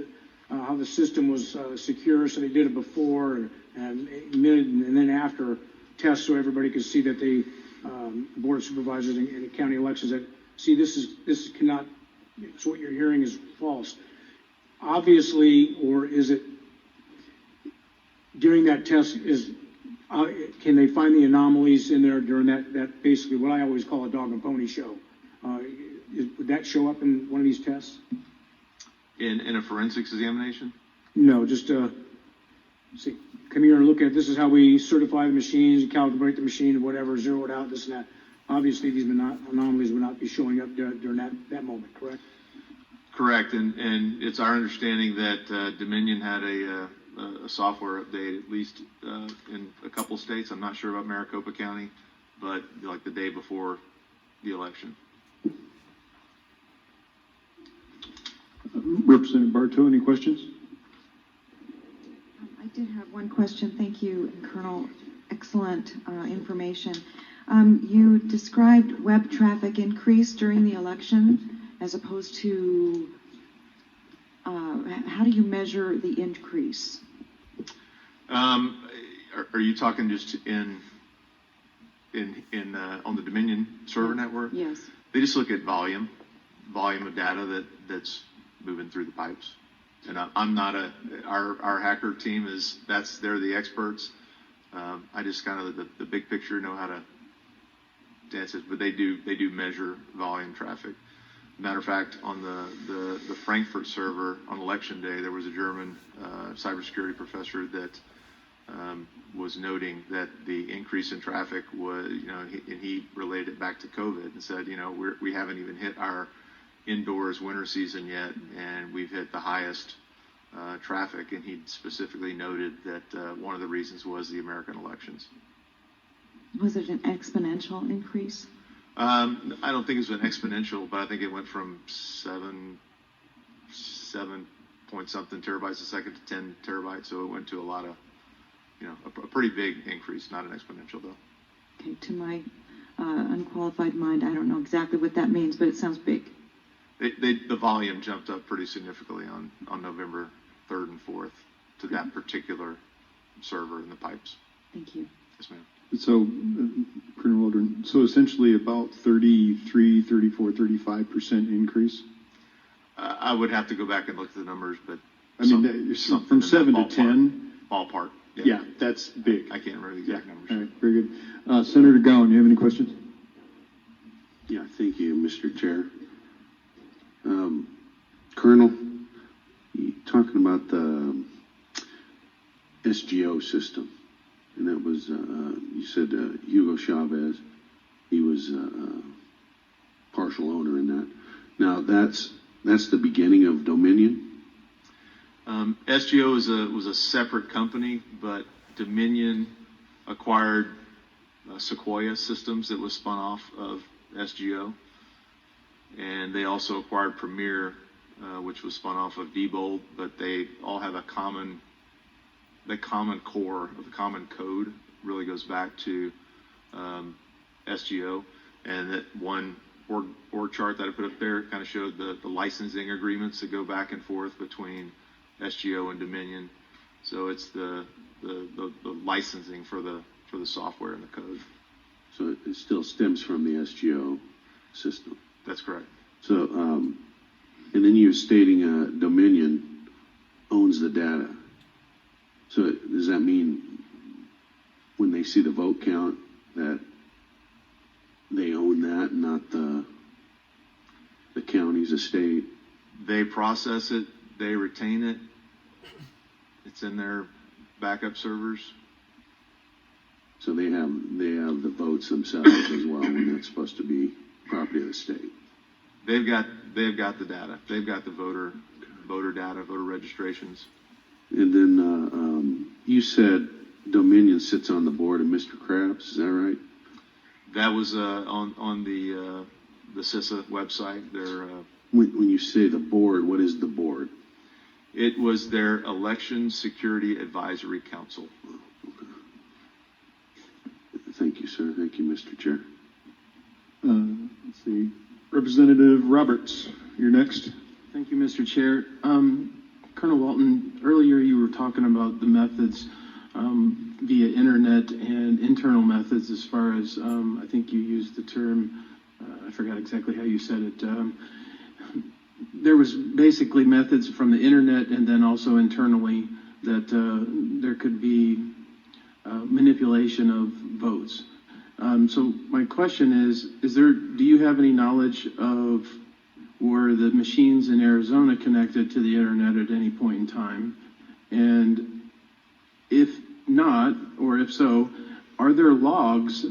how the system was secure. So they did it before and mid and then after tests, so everybody could see that the Board of Supervisors and the county elections that this cannot. So what you're hearing is false. Obviously, or is it during that test? Can they find the anomalies in there during that basically what I always call a dog and pony show? Would that show up in one of these tests? In a forensics examination? No, just see, come here and look at this is how we certify the machines, calibrate the machine, whatever, zero it out, this and that. Obviously, these anomalies would not be showing up during that moment, correct? Correct, and it's our understanding that Dominion had a software update, at least in a couple states. I'm not sure about Maricopa County, but like the day before the election. Representative Bartow, any questions? I did have one question. Thank you, Colonel. Excellent information. You described web traffic increase during the election as opposed to how do you measure the increase? Are you talking just on the Dominion server network? Yes. They just look at volume of data that's moving through the pipes. And I'm not our hacker team they're the experts. I just kind of the big picture know how to dance it, but they do measure volume traffic. Matter of fact, on the Frankfurt server on election day, there was a German cybersecurity professor that was noting that the increase in traffic was, and he related it back to COVID and said, we haven't even hit our indoors winter season yet, and we've hit the highest traffic. And he specifically noted that one of the reasons was the American elections. Was it an exponential increase? I don't think it's been exponential, but I think it went from 7 point something terabytes a second to 10 terabytes. So it went to a lot of, a pretty big increase, not an exponential though. Okay, to my unqualified mind, I don't know exactly what that means, but it sounds big. The volume jumped up pretty significantly on November 3rd and 4th to that particular server in the pipes. Thank you. Yes, ma'am. So, Colonel Waldron, so essentially about 33, 34, 35% increase? I would have to go back and look at the numbers, but I mean, from 7 to 10? Ballpark. Yeah, that's big. I can't remember the exact numbers. All right, very good. Senator Gowan, you have any questions? Yeah, thank you, Mr. Chair. Colonel, you talking about the SGO system, and that was, you said Hugo Chavez, he was partial owner in that. Now, that's the beginning of Dominion? SGO was a separate company, but Dominion acquired Sequoia Systems that was spun off of SGO. And they also acquired Premier, which was spun off of Diebold, but they all have the common core of the common code really goes back to SGO. And that one org chart that I put up there kind of showed the licensing agreements that go back and forth between SGO and Dominion. So it's the licensing for the software and the code. So it still stems from the SGO system? That's correct. So, and then you're stating Dominion owns the data. So does that mean when they see the vote count that they own that, not the county's estate? They process it, they retain it. It's in their backup servers. So they have the votes themselves as well, when that's supposed to be property of the state. They've got the data. They've got the voter data, voter registrations. And then you said Dominion sits on the board of Mr. Krabs. Is that right? That was on the CISA website. When you say the board, what is the board? It was their Election Security Advisory Council. Okay. Thank you, sir. Thank you, Mr. Chair. Let's see. Representative Roberts, you're next. Thank you, Mr. Chair. Colonel Walton, earlier you were talking about the methods via internet and internal methods as far as, I think you used the term, I forgot exactly how you said it. There was basically methods from the internet and then also internally that there could be manipulation of votes. So my question is do you have any knowledge of were the machines in Arizona connected to the internet at any point in time? And if not, or if so, are there logs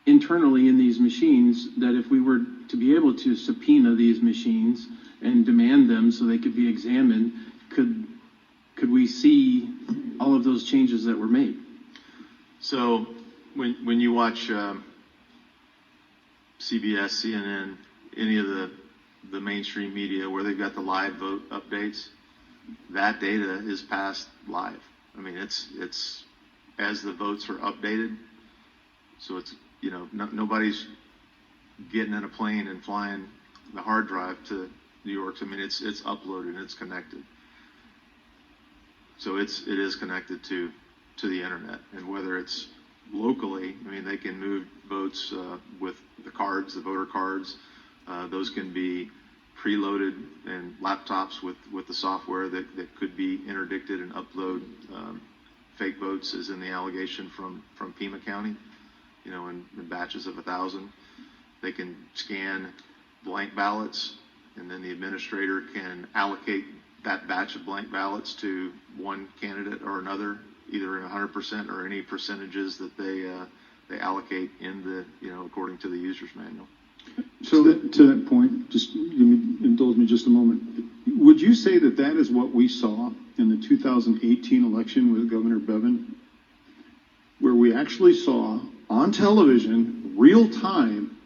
internally in these machines that if we were to be able to subpoena these machines and demand them so they could be examined, could we see all of those changes that were made? So when you watch CBS, CNN, any of the mainstream media where they've got the live vote updates, that data is passed live. I mean, it's as the votes are updated. So it's, nobody's getting in a plane and flying the hard drive to New York. I mean, it's uploaded and it's connected. So it is connected to the internet, and whether it's locally, I mean, they can move votes with the cards, the voter cards. Those can be preloaded in laptops with the software that could be interdicted and upload fake votes is in the allegation from Pima County, in batches of 1,000. They can scan blank ballots, and then the administrator can allocate that batch of blank ballots to one candidate or another, either in 100% or any percentages that they allocate in the, according to the user's manual. So to that point, just indulge me just a moment. Would you say that that is what we saw in the 2018 election with Governor Bevin, where we actually saw on television, real time,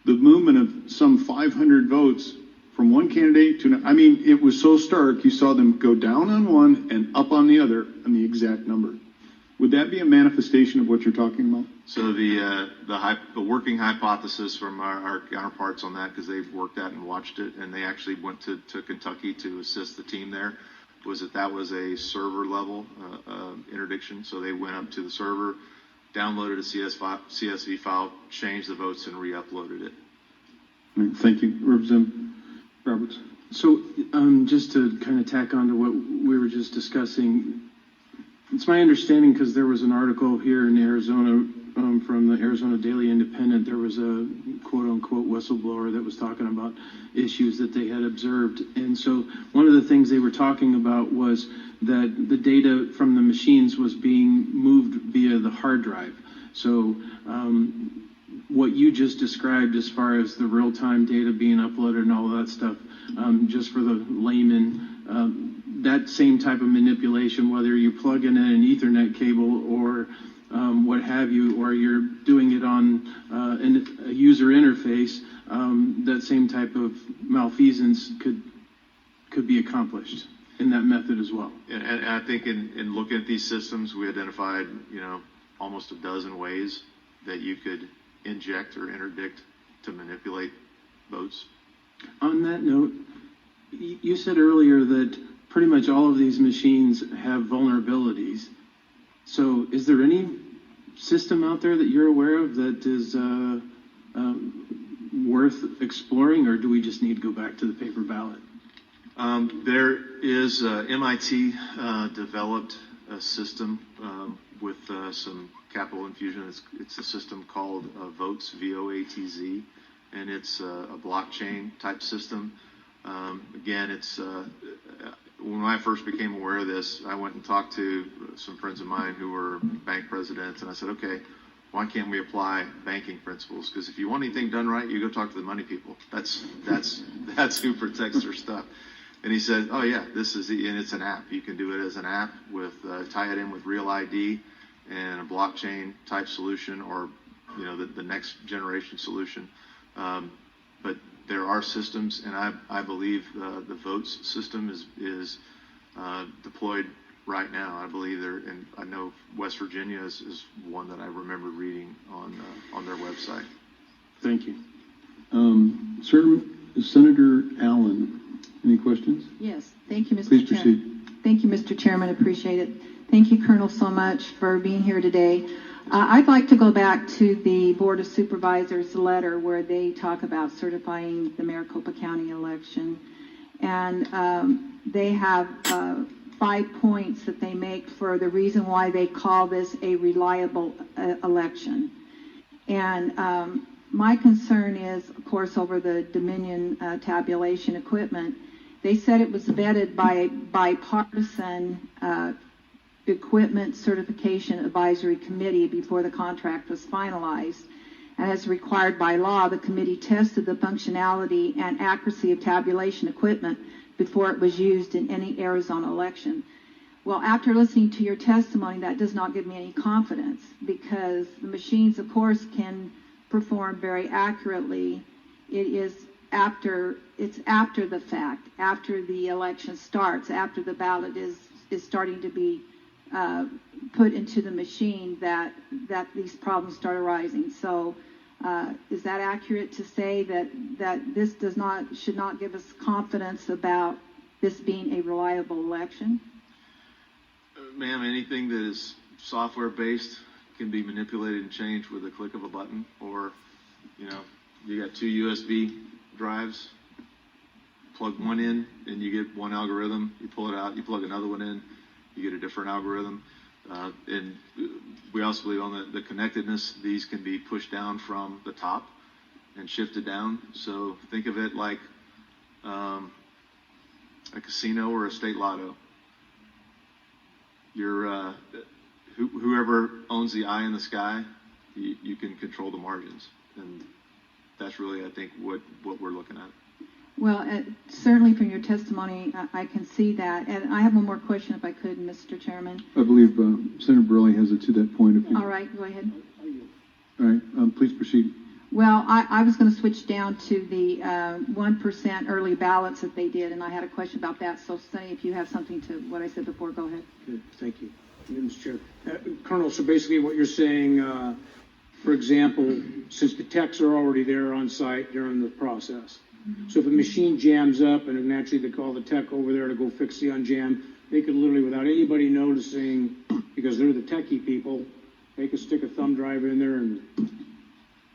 the movement of some 500 votes from one candidate to another? I mean, it was so stark. You saw them go down on one and up on the other, and the exact number. Would that be a manifestation of what you're talking about? So the working hypothesis from our counterparts on that, because they've worked at and watched it, and they actually went to Kentucky to assist the team there, was that was a server level interdiction. So they went up to the server, downloaded a CSV file, changed the votes, and re-uploaded it. Thank you, Representative Roberts. So just to kind of tack on to what we were just discussing, it's my understanding, because there was an article here in Arizona from the Arizona Daily Independent, there was a quote-unquote whistleblower that was talking about issues that they had observed. And so one of the things they were talking about was that the data from the machines was being moved via the hard drive. So what you just described as far as the real-time data being uploaded and all of that stuff, just for the layman, that same type of manipulation, whether you plug in an Ethernet cable or what have you, or you're doing it on a user interface, that same type of malfeasance could be accomplished in that method as well. And I think in looking at these systems, we identified, almost a dozen ways that you could inject or interdict to manipulate votes. On that note, you said earlier that pretty much all of these machines have vulnerabilities. So is there any system out there that you're aware of that is worth exploring, or do we just need to go back to the paper ballot? There is MIT developed a system with some capital infusion. It's a system called Votes, VOATZ, and it's a blockchain type system. Again, it's when I first became aware of this, I went and talked to some friends of mine who were bank presidents, and I said, okay, why can't we apply banking principles? Because if you want anything done right, you go talk to the money people. That's who protects their stuff. And he said, oh yeah, and it's an app. You can do it as an app with tie it in with Real ID and a blockchain type solution, or the next generation solution. But there are systems, and I believe the votes system is deployed right now. I believe and I know West Virginia is one that I remember reading on their website. Thank you. Senator Allen, any questions? Yes, thank you, Mr. Please Chairman. proceed. Thank you, Mr. Chairman. Appreciate it. Thank you, Colonel, so much for being here today. I'd like to go back to the Board of Supervisors letter where they talk about certifying the Maricopa County election. And they have 5 points that they make for the reason why they call this a reliable election. And my concern is, of course, over the Dominion tabulation equipment. They said it was vetted by a bipartisan Equipment Certification Advisory Committee before the contract was finalized. And as required by law, the committee tested the functionality and accuracy of tabulation equipment before it was used in any Arizona election. Well, after listening to your testimony, that does not give me any confidence, because the machines, of course, can perform very accurately. It's after the fact, after the election starts, after the ballot is starting to be put into the machine, that these problems start arising. So is that accurate to say that this should not give us confidence about this being a reliable election? Ma'am, anything that is software based can be manipulated and changed with a click of a button. Or, you got 2 USB drives, plug one in and you get one algorithm, you pull it out, you plug another one in, you get a different algorithm. And we also believe on the connectedness, these can be pushed down from the top and shifted down. So think of it like a casino or a state lotto. Whoever owns the eye in the sky, you can control the margins. And that's really, I think, what we're looking at. Well, certainly from your testimony, I can see that. And I have one more question, if I could, Mr. Chairman. I believe Senator Burley has it to that point. If you, All right, go ahead. all right, please proceed. Well, I was going to switch down to the 1% early ballots that they did, and I had a question about that. So, Sonny, if you have something to what I said before, go ahead. Good, thank you. Mr. Chair. Colonel, so basically what you're saying, for example, since the techs are already there on site during the process, so if a machine jams up and naturally they call the tech over there to go fix the unjam, they could literally, without anybody noticing, because they're the techie people, they could stick a thumb drive in there and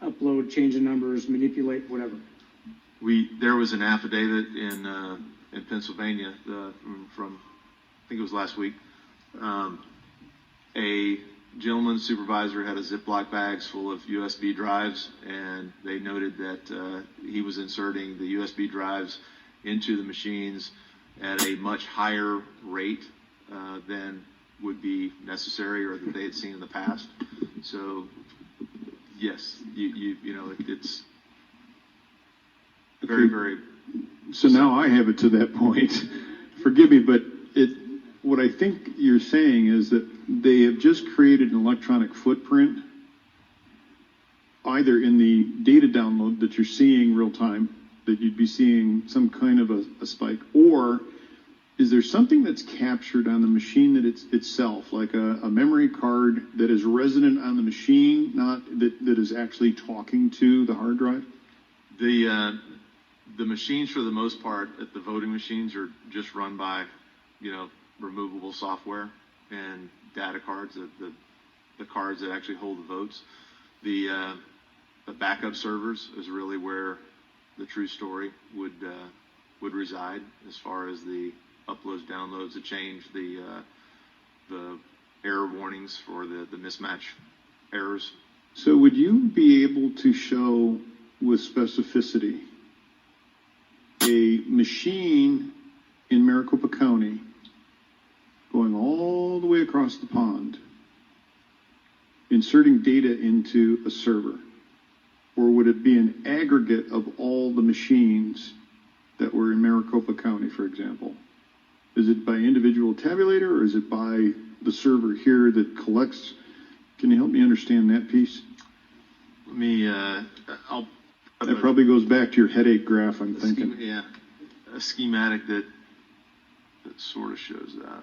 upload, change the numbers, manipulate, whatever. There was an affidavit in Pennsylvania from I think it was last week. A gentleman supervisor had a Ziploc bags full of USB drives, and they noted that he was inserting the USB drives into the machines at a much higher rate than would be necessary or that they had seen in the past. So, yes, you know, it's very, very. So now I have it to that point. Forgive me, but what I think you're saying is that they have just created an electronic footprint, either in the data download that you're seeing real time, that you'd be seeing some kind of a spike, or is there something that's captured on the machine that itself, like a memory card that is resident on the machine, not that is actually talking to the hard drive? The machines, for the most part, at the voting machines, are just run by, removable software and data cards, the cards that actually hold the votes. The backup servers is really where the true story would reside, as far as the uploads, downloads, the change, the error warnings for the mismatch errors. So would you be able to show with specificity a machine in Maricopa County going all the way across the pond, inserting data into a server? Or would it be an aggregate of all the machines that were in Maricopa County, for example? Is it by individual tabulator, or is it by the server here that collects? Can you help me understand that piece? Let me, That probably goes back to your headache graph, I'm thinking. A schematic that sort of shows that.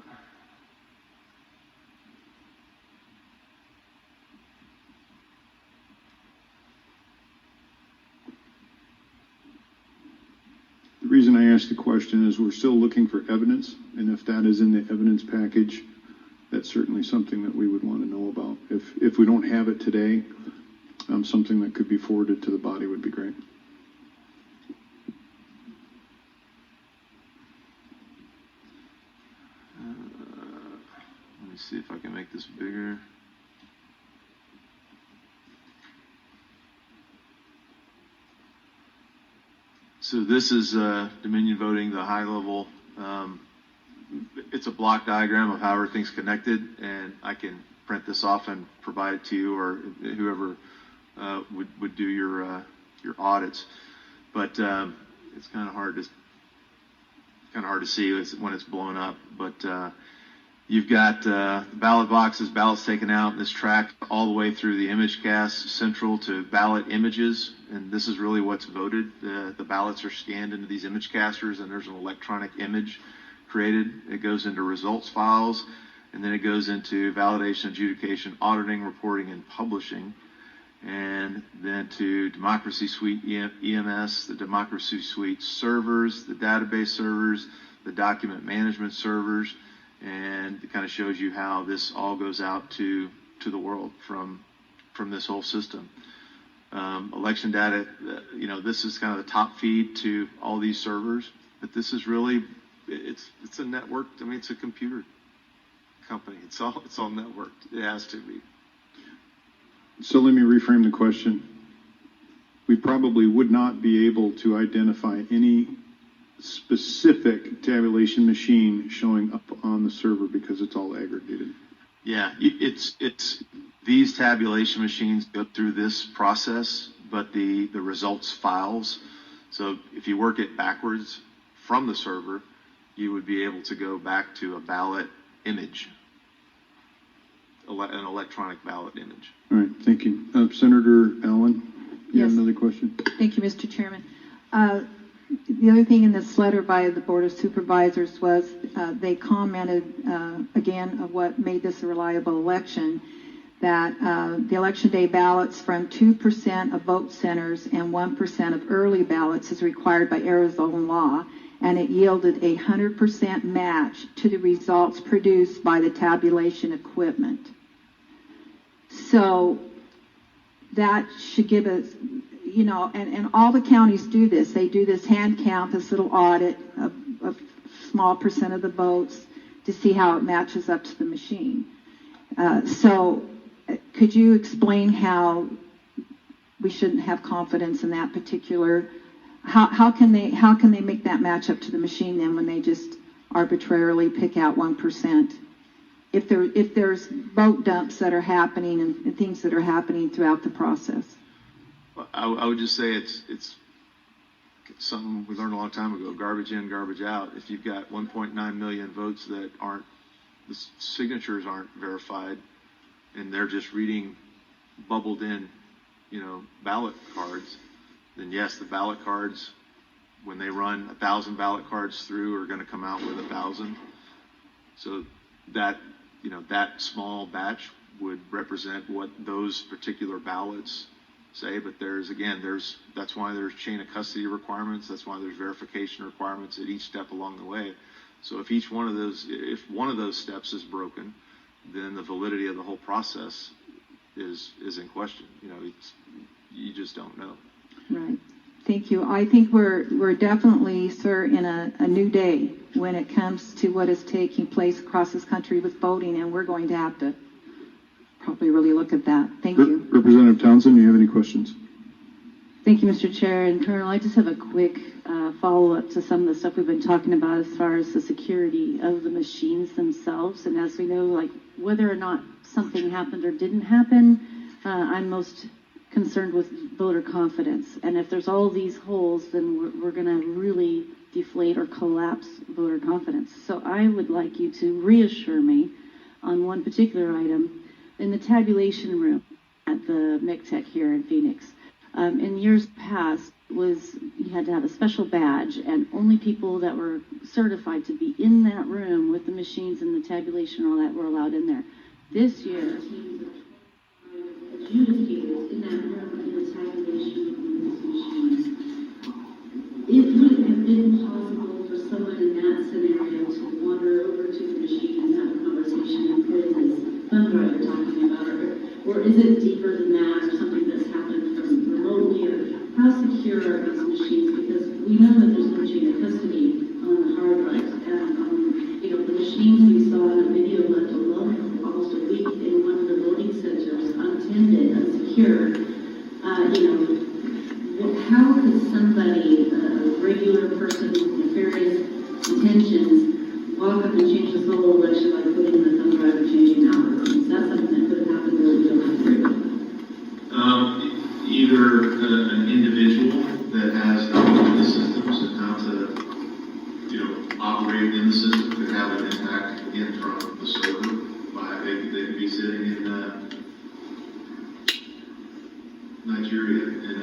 The reason I asked the question is we're still looking for evidence, and if that is in the evidence package, that's certainly something that we would want to know about. If we don't have it today, something that could be forwarded to the body would be great. Let me see if I can make this bigger. So this is Dominion voting, the high level. It's a block diagram of how everything's connected, and I can print this off and provide it to you, or whoever would do your audits. But it's kind of hard to see when it's blown up. But you've got ballot boxes, ballots taken out, and this track all the way through the image cast central to ballot images. And this is really what's voted. The ballots are scanned into these image casters, and there's an electronic image created. It goes into results files, and then it goes into validation, adjudication, auditing, reporting, and publishing. And then to Democracy Suite EMS, the Democracy Suite servers, the database servers, the document management servers, and it kind of shows you how this all goes out to the world from this whole system. Election data, this is kind of the top feed to all these servers, but this is really, it's a network. I mean, it's a computer company. It's all networked. It has to be. So let me reframe the question. We probably would not be able to identify any specific tabulation machine showing up on the server because it's all aggregated. Yeah, it's these tabulation machines go through this process, but the results files. So if you work it backwards from the server, you would be able to go back to a ballot image, an electronic ballot image. All right, thank you. Senator Allen, you have Yes. another question? Thank you, Mr. Chairman. The other thing in this letter by the Board of Supervisors was they commented, again, of what made this a reliable election, that the election day ballots from 2% of vote centers and 1% of early ballots is required by Arizona law, and it yielded a 100% match to the results produced by the tabulation equipment. So that should give us, you know, and all the counties do this. They do this hand count, this little audit of a small percent of the votes to see how it matches up to the machine. So could you explain how we shouldn't have confidence in that particular, how can they make that match up to the machine then when they just arbitrarily pick out 1%? If there's vote dumps that are happening and things that are happening throughout the process. I would just say it's something we learned a long time ago, garbage in, garbage out. If you've got 1.9 million votes that the signatures aren't verified, and they're just reading bubbled in, ballot cards, then yes, the ballot cards, when they run 1,000 ballot cards through, are going to come out with 1,000. So that small batch would represent what those particular ballots say, but that's why there's chain of custody requirements. That's why there's verification requirements at each step along the way. So if one of those steps is broken, then the validity of the whole process is in question. You just don't know. Right. Thank you. I think we're definitely, sir, in a new day when it comes to what is taking place across this country with voting, and we're going to have to probably really look at that. Thank you. Representative Townsend, do you have any questions? Thank you, Mr. Chair. And Colonel, I just have a quick follow-up to some of the stuff we've been talking about as far as the security of the machines themselves. And as we know, like whether or not something happened or didn't happen, I'm most concerned with voter confidence. And if there's all these holes, then we're going to really deflate or collapse voter confidence. So I would like you to reassure me on one particular item. In the tabulation room at the MCTEC here in Phoenix, in years past you had to have a special badge, and only people that were certified to be in that room with the machines and the tabulation and all that were allowed in there. This year, adjudicators in that room in the tabulation of these machines. It would have been possible for someone in that scenario to wander over to the machine and have a conversation and put in this thumb drive you're talking about, or is it deeper than that, or something that's happened from remotely, or how secure are these machines? Because we know that there's no chain of custody on the hard drives, and the machines we saw in the video left alone for almost a week in one of the voting centers, unattended, unsecure. How could somebody, a regular person with nefarious intentions, walk up and change this whole election by putting in the thumb drive and changing algorithms? That's something that could have happened really we don't have to worry about. Either an individual that has knowledge of the systems and how to, operate in the system could have an impact in from the server. They could be sitting in Nigeria, and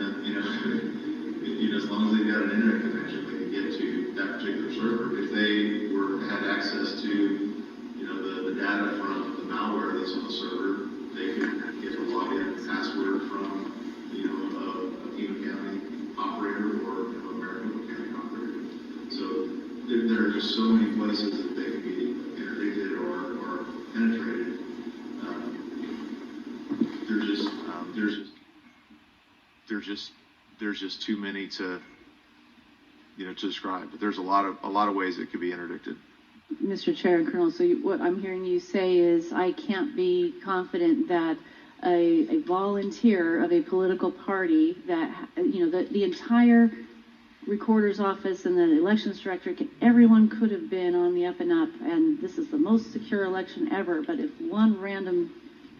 as long as they've got an internet connection, they can get to that particular server. If they had access to, the data from the malware that's on the server, they could get a login password from, a Pima County operator or a Maricopa County operator. So there are just so many places that they can be interdicted or penetrated. There's just too many to describe. But there's a lot of ways it could be interdicted. Mr. Chair and Colonel, so what I'm hearing you say is I can't be confident that a volunteer of a political party that, the entire recorder's office and the elections director, everyone could have been on the up and up, and this is the most secure election ever, but if one random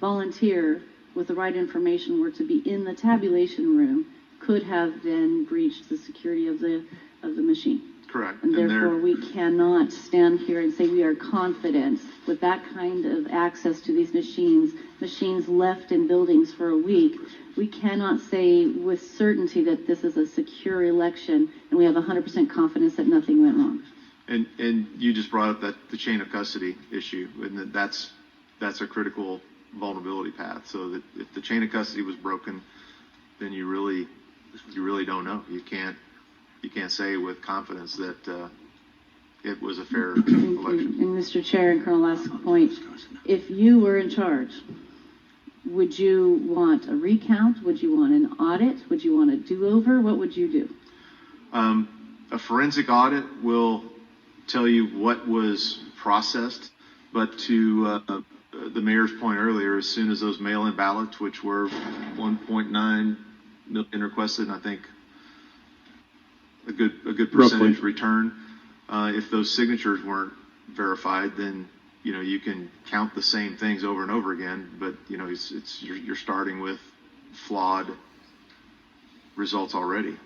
volunteer with the right information were to be in the tabulation room, could have then breached the security of the machine. Correct. And therefore, we cannot stand here and say we are confident with that kind of access to these machines left in buildings for a week. We cannot say with certainty that this is a secure election, and we have 100% confidence that nothing went wrong. And you just brought up the chain of custody issue, and that's a critical vulnerability path. So that if the chain of custody was broken, then you really don't know. You can't say with confidence that it was a fair election. And Mr. Chair and Colonel, last point, if you were in charge, would you want a recount? Would you want an audit? Would you want a do-over? What would you do? A forensic audit will tell you what was processed, but to the mayor's point earlier, as soon as those mail-in ballots, which were 1.9 million requested, and I think a good percentage return, if those signatures weren't verified, then you can count the same things over and over again, but you're starting with flawed results already.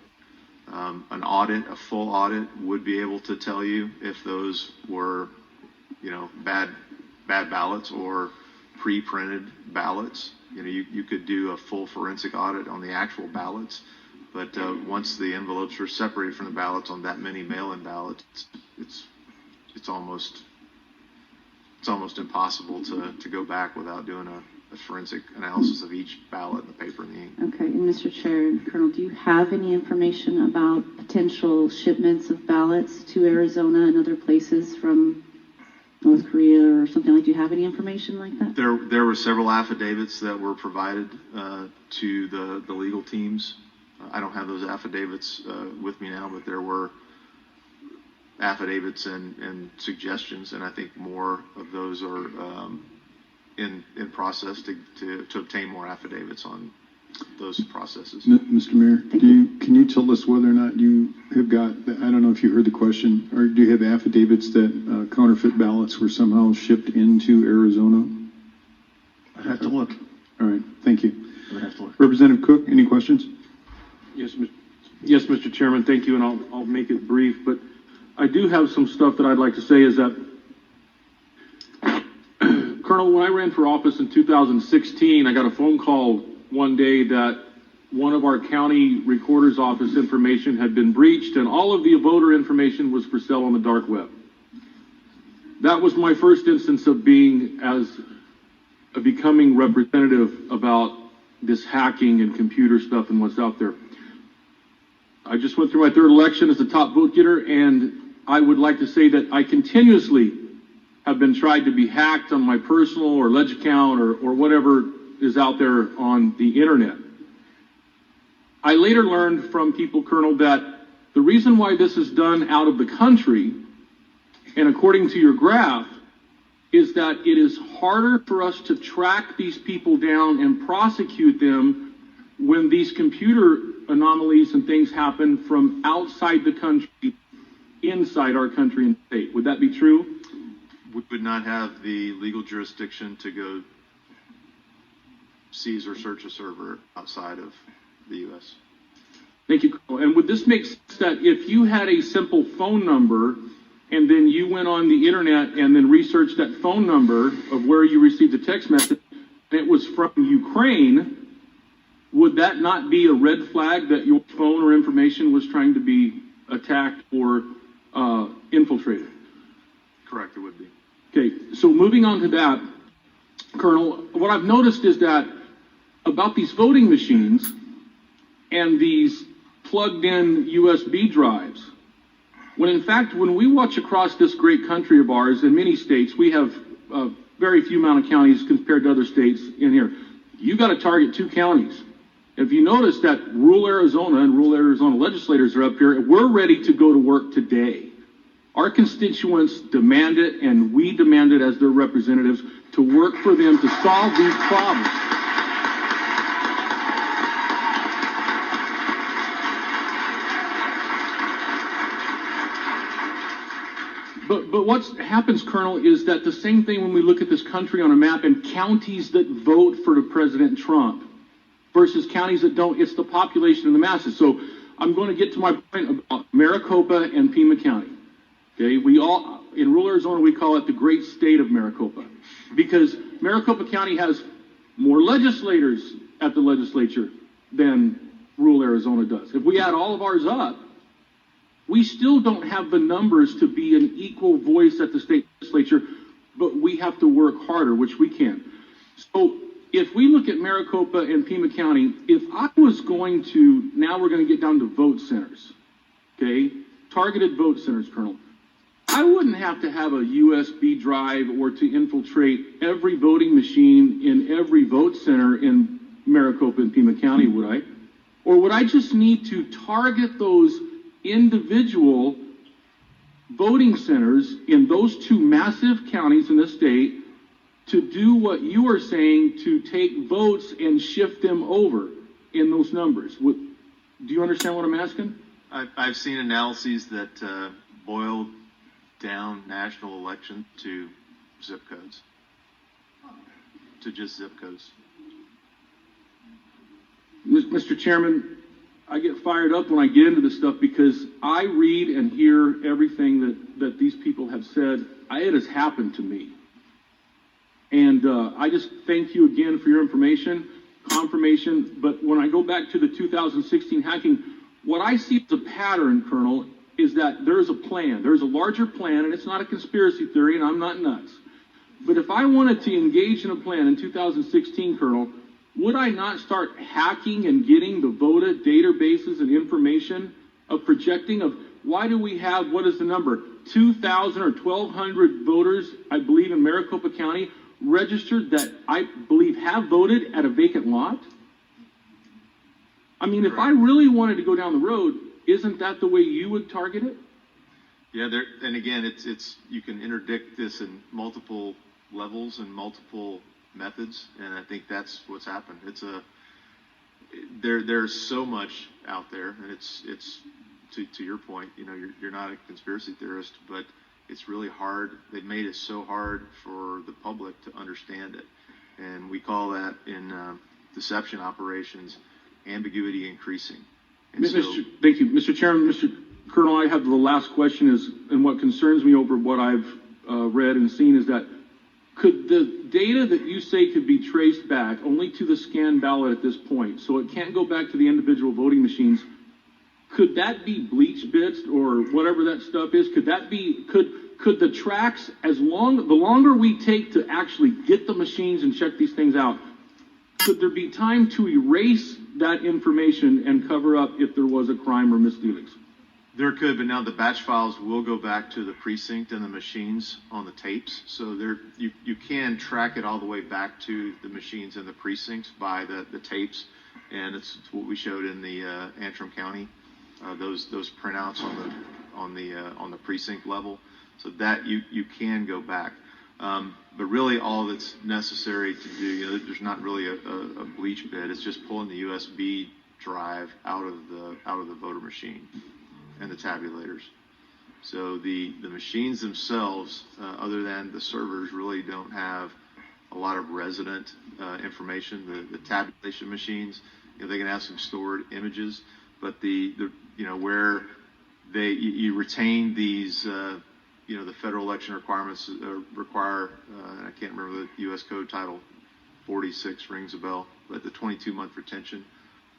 An audit, a full audit, would be able to tell you if those were bad ballots or pre-printed ballots. You could do a full forensic audit on the actual ballots, but once the envelopes are separated from the ballots on that many mail-in ballots, it's almost impossible to go back without doing a forensic analysis of each ballot and the paper and the ink. Okay, and Mr. Chair and Colonel, do you have any information about potential shipments of ballots to Arizona and other places from North Korea or something like? Do you have any information like that? There were several affidavits that were provided to the legal teams. I don't have those affidavits with me now, but there were affidavits and suggestions, and I think more of those are in process to obtain more affidavits on those processes. Mr. Mayor, can you tell us whether or not you have got, I don't know if you heard the question, or do you have affidavits that counterfeit ballots were somehow shipped into Arizona? I'd have to look. All right, thank you. I'd have to look. Representative Cook, any questions? Yes, Mr. Chairman, thank you, and I'll make it brief, but I do have some stuff that I'd like to say. Is that, Colonel, when I ran for office in 2016, I got a phone call one day that one of our county recorder's office information had been breached, and all of the voter information was for sale on the dark web. That was my first instance of becoming representative about this hacking and computer stuff and what's out there. I just went through my third election as the top vote getter, and I would like to say that I continuously have been tried to be hacked on my personal or ledge account or whatever is out there on the internet. I later learned from people, Colonel, that the reason why this is done out of the country, and according to your graph, is that it is harder for us to track these people down and prosecute them when these computer anomalies and things happen from outside the country, inside our country and state. Would that be true? We would not have the legal jurisdiction to go seize or search a server outside of the U.S. Thank you, Colonel. And would this make sense that if you had a simple phone number and then you went on the internet and then researched that phone number of where you received the text message and it was from Ukraine, would that not be a red flag that your phone or information was trying to be attacked or infiltrated? Correct, it would be. Okay, so moving on to that, Colonel, what I've noticed is that about these voting machines and these plugged-in USB drives, when in fact, when we watch across this great country of ours, in many states, we have very few amount of counties compared to other states in here. You got to target 2 counties. If you notice that rural Arizona and rural Arizona legislators are up here, we're ready to go to work today. Our constituents demand it, and we demand it as their representatives to work for them to solve these problems. But what happens, Colonel, is that the same thing when we look at this country on a map and counties that vote for President Trump versus counties that don't, it's the population and the masses. So I'm going to get to my point about Maricopa and Pima County. Okay, we all, in rural Arizona, we call it the great state of Maricopa because Maricopa County has more legislators at the legislature than rural Arizona does. If we add all of ours up, we still don't have the numbers to be an equal voice at the state legislature, but we have to work harder, which we can. So if we look at Maricopa and Pima County, if I was going to, now we're going to get down to vote centers, okay? Targeted vote centers, Colonel. I wouldn't have to have a USB drive or to infiltrate every voting machine in every vote center in Maricopa and Pima County, would I? Or would I just need to target those individual voting centers in those two massive counties in the state to do what you are saying, to take votes and shift them over in those numbers? Do you understand what I'm asking? I've seen analyses that boil down national election to zip codes, to just zip codes. Mr. Chairman, I get fired up when I get into this stuff because I read and hear everything that these people have said. It has happened to me. And I just thank you again for your confirmation. But when I go back to the 2016 hacking, what I see as a pattern, Colonel, is that there's a plan. There's a larger plan, and it's not a conspiracy theory, and I'm not nuts. But if I wanted to engage in a plan in 2016, Colonel, would I not start hacking and getting the VOTA databases and information of projecting of why do we have, what is the number, 2,000 or 1,200 voters, I believe, in Maricopa County registered that I believe have voted at a vacant lot? I mean, if I really wanted to go down the road, isn't that the way you would target it? Yeah, and again, it's you can interdict this in multiple levels and multiple methods, and I think that's what's happened. There's so much out there, and it's to your point. You know, you're not a conspiracy theorist, but it's really hard. They've made it so hard for the public to understand it, and we call that in deception operations ambiguity increasing. And Thank you, Mr. Chairman. Mr. Colonel, I have the last question is, and what concerns me over what I've read and seen is that could the data that you say could be traced back only to the scanned ballot at this point, so it can't go back to the individual voting machines, could that be bleach bits or whatever that stuff is? Could that be, could the tracks, the longer we take to actually get the machines and check these things out, could there be time to erase that information and cover up if there was a crime or misdealings? There could, but now the batch files will go back to the precinct and the machines on the tapes. So you can track it all the way back to the machines and the precincts by the tapes, and it's what we showed in the Antrim County, those printouts on the precinct level. So that you can go back, but really all that's necessary to do, there's not really a bleach bit. It's just pulling the USB drive out of the voter machine and the tabulators. So the machines themselves, other than the servers, really don't have a lot of resident information. The tabulation machines, they can have some stored images, but where you retain these, the federal election requirements require, and I can't remember the U.S. Code Title 46 rings a bell, but the 22-month retention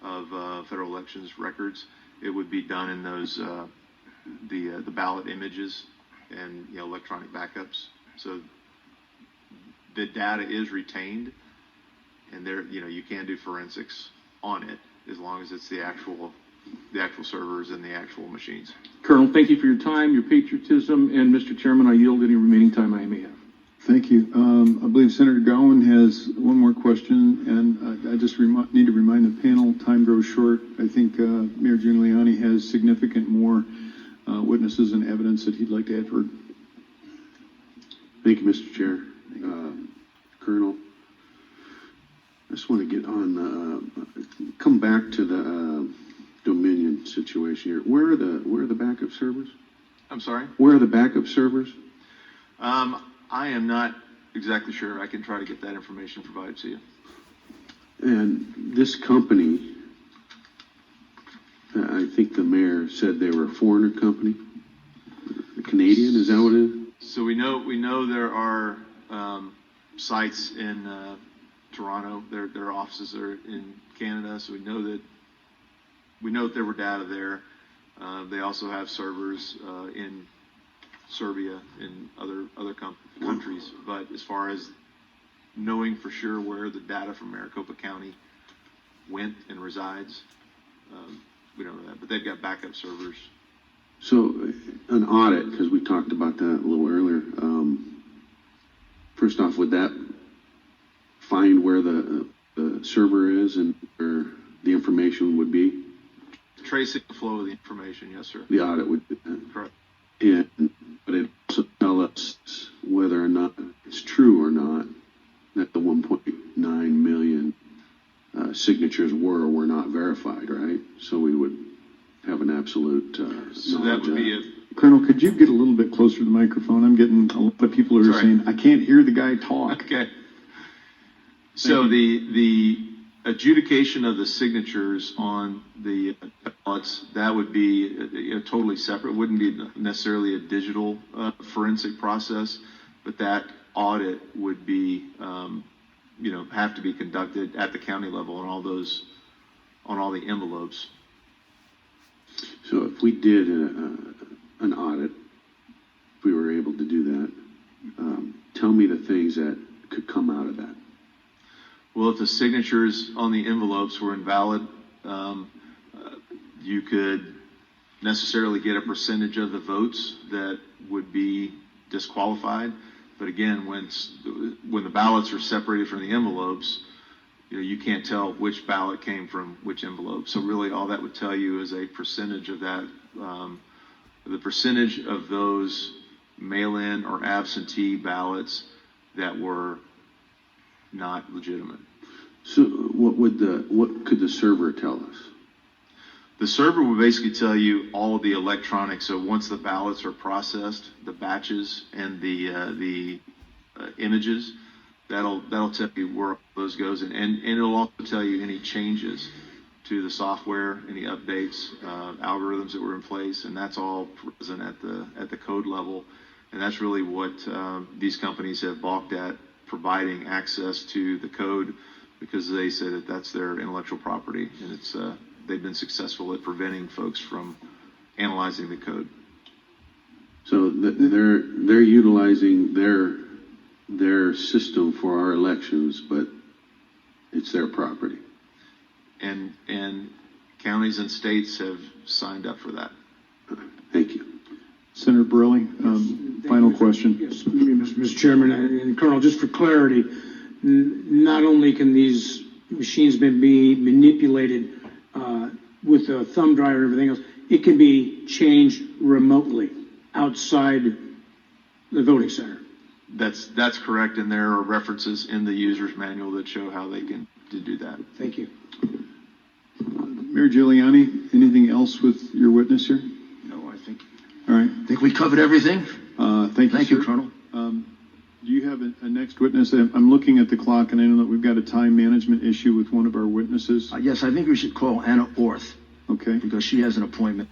of federal elections records, it would be done in those the ballot images and electronic backups. So the data is retained, and there you can do forensics on it as long as it's the actual servers and the actual machines. Colonel, thank you for your time, your patriotism, and Mr. Chairman, I yield any remaining time I may have. Thank you. I believe Senator Gowan has one more question, and I just need to remind the panel, time grows short. I think Mayor Giuliani has significant more witnesses and evidence that he'd like to add heard. Thank you, Mr. Chair. Colonel, I just want to get on, come back to the Dominion situation here. Where are the backup servers? I'm sorry? Where are the backup servers? I am not exactly sure. I can try to get that information provided to you. And this company, I think the mayor said they were a foreigner company. Canadian, is that what it is? So we know there are sites in Toronto. Their offices are in Canada. So we know that there were data there. They also have servers in Serbia and other countries. But as far as knowing for sure where the data from Maricopa County went and resides, we don't know that. But they've got backup servers. So an audit, because we talked about that a little earlier. First off, would that find where the server is and where the information would be? Tracing the flow of the information, yes, sir. The audit would do that. Correct. But it also tell us whether or not it's true or not that the 1.9 million signatures were or were not verified, right? So we would have an absolute So that would be Colonel, could you get a little bit closer to the microphone? I'm getting a lot of people who are Sorry. saying, I can't hear the guy talk. Okay. So the adjudication of the signatures on the ballots, that would be totally separate. It wouldn't be necessarily a digital forensic process, but that audit would be, have to be conducted at the county level on all the envelopes. So if we did an audit, if we were able to do that, tell me the things that could come out of that. Well, if the signatures on the envelopes were invalid, you could necessarily get a percentage of the votes that would be disqualified. But again, when the ballots are separated from the envelopes, you can't tell which ballot came from which envelope. So really all that would tell you is a percentage of that, the percentage of those mail-in or absentee ballots that were not legitimate. So what could the server tell us? The server will basically tell you all of the electronics. So once the ballots are processed, the batches and the images, that'll tell you where those goes, and it'll also tell you any changes to the software, any updates, algorithms that were in place, and that's all present at the code level. And that's really what these companies have balked at, providing access to the code, because they say that that's their intellectual property, and it's they've been successful at preventing folks from analyzing the code. So they're utilizing their system for our elections, but it's their property. And counties and states have signed up for that. Thank you. Senator Borelli, final question. Yes, Mr. Chairman and Colonel, just for clarity, not only can these machines be manipulated with a thumb drive and everything else, it can be changed remotely outside the voting center. That's correct, and there are references in the user's manual that show how they can do that. Thank you. Mayor Giuliani, anything else with your witness here? No, I think All right. we covered everything. Thank you, Thank you, sir. Colonel. Do you have a next witness? I'm looking at the clock, and I know that we've got a time management issue with one of our witnesses. Yes, I think we should call Anna Orth Okay. because she has an appointment.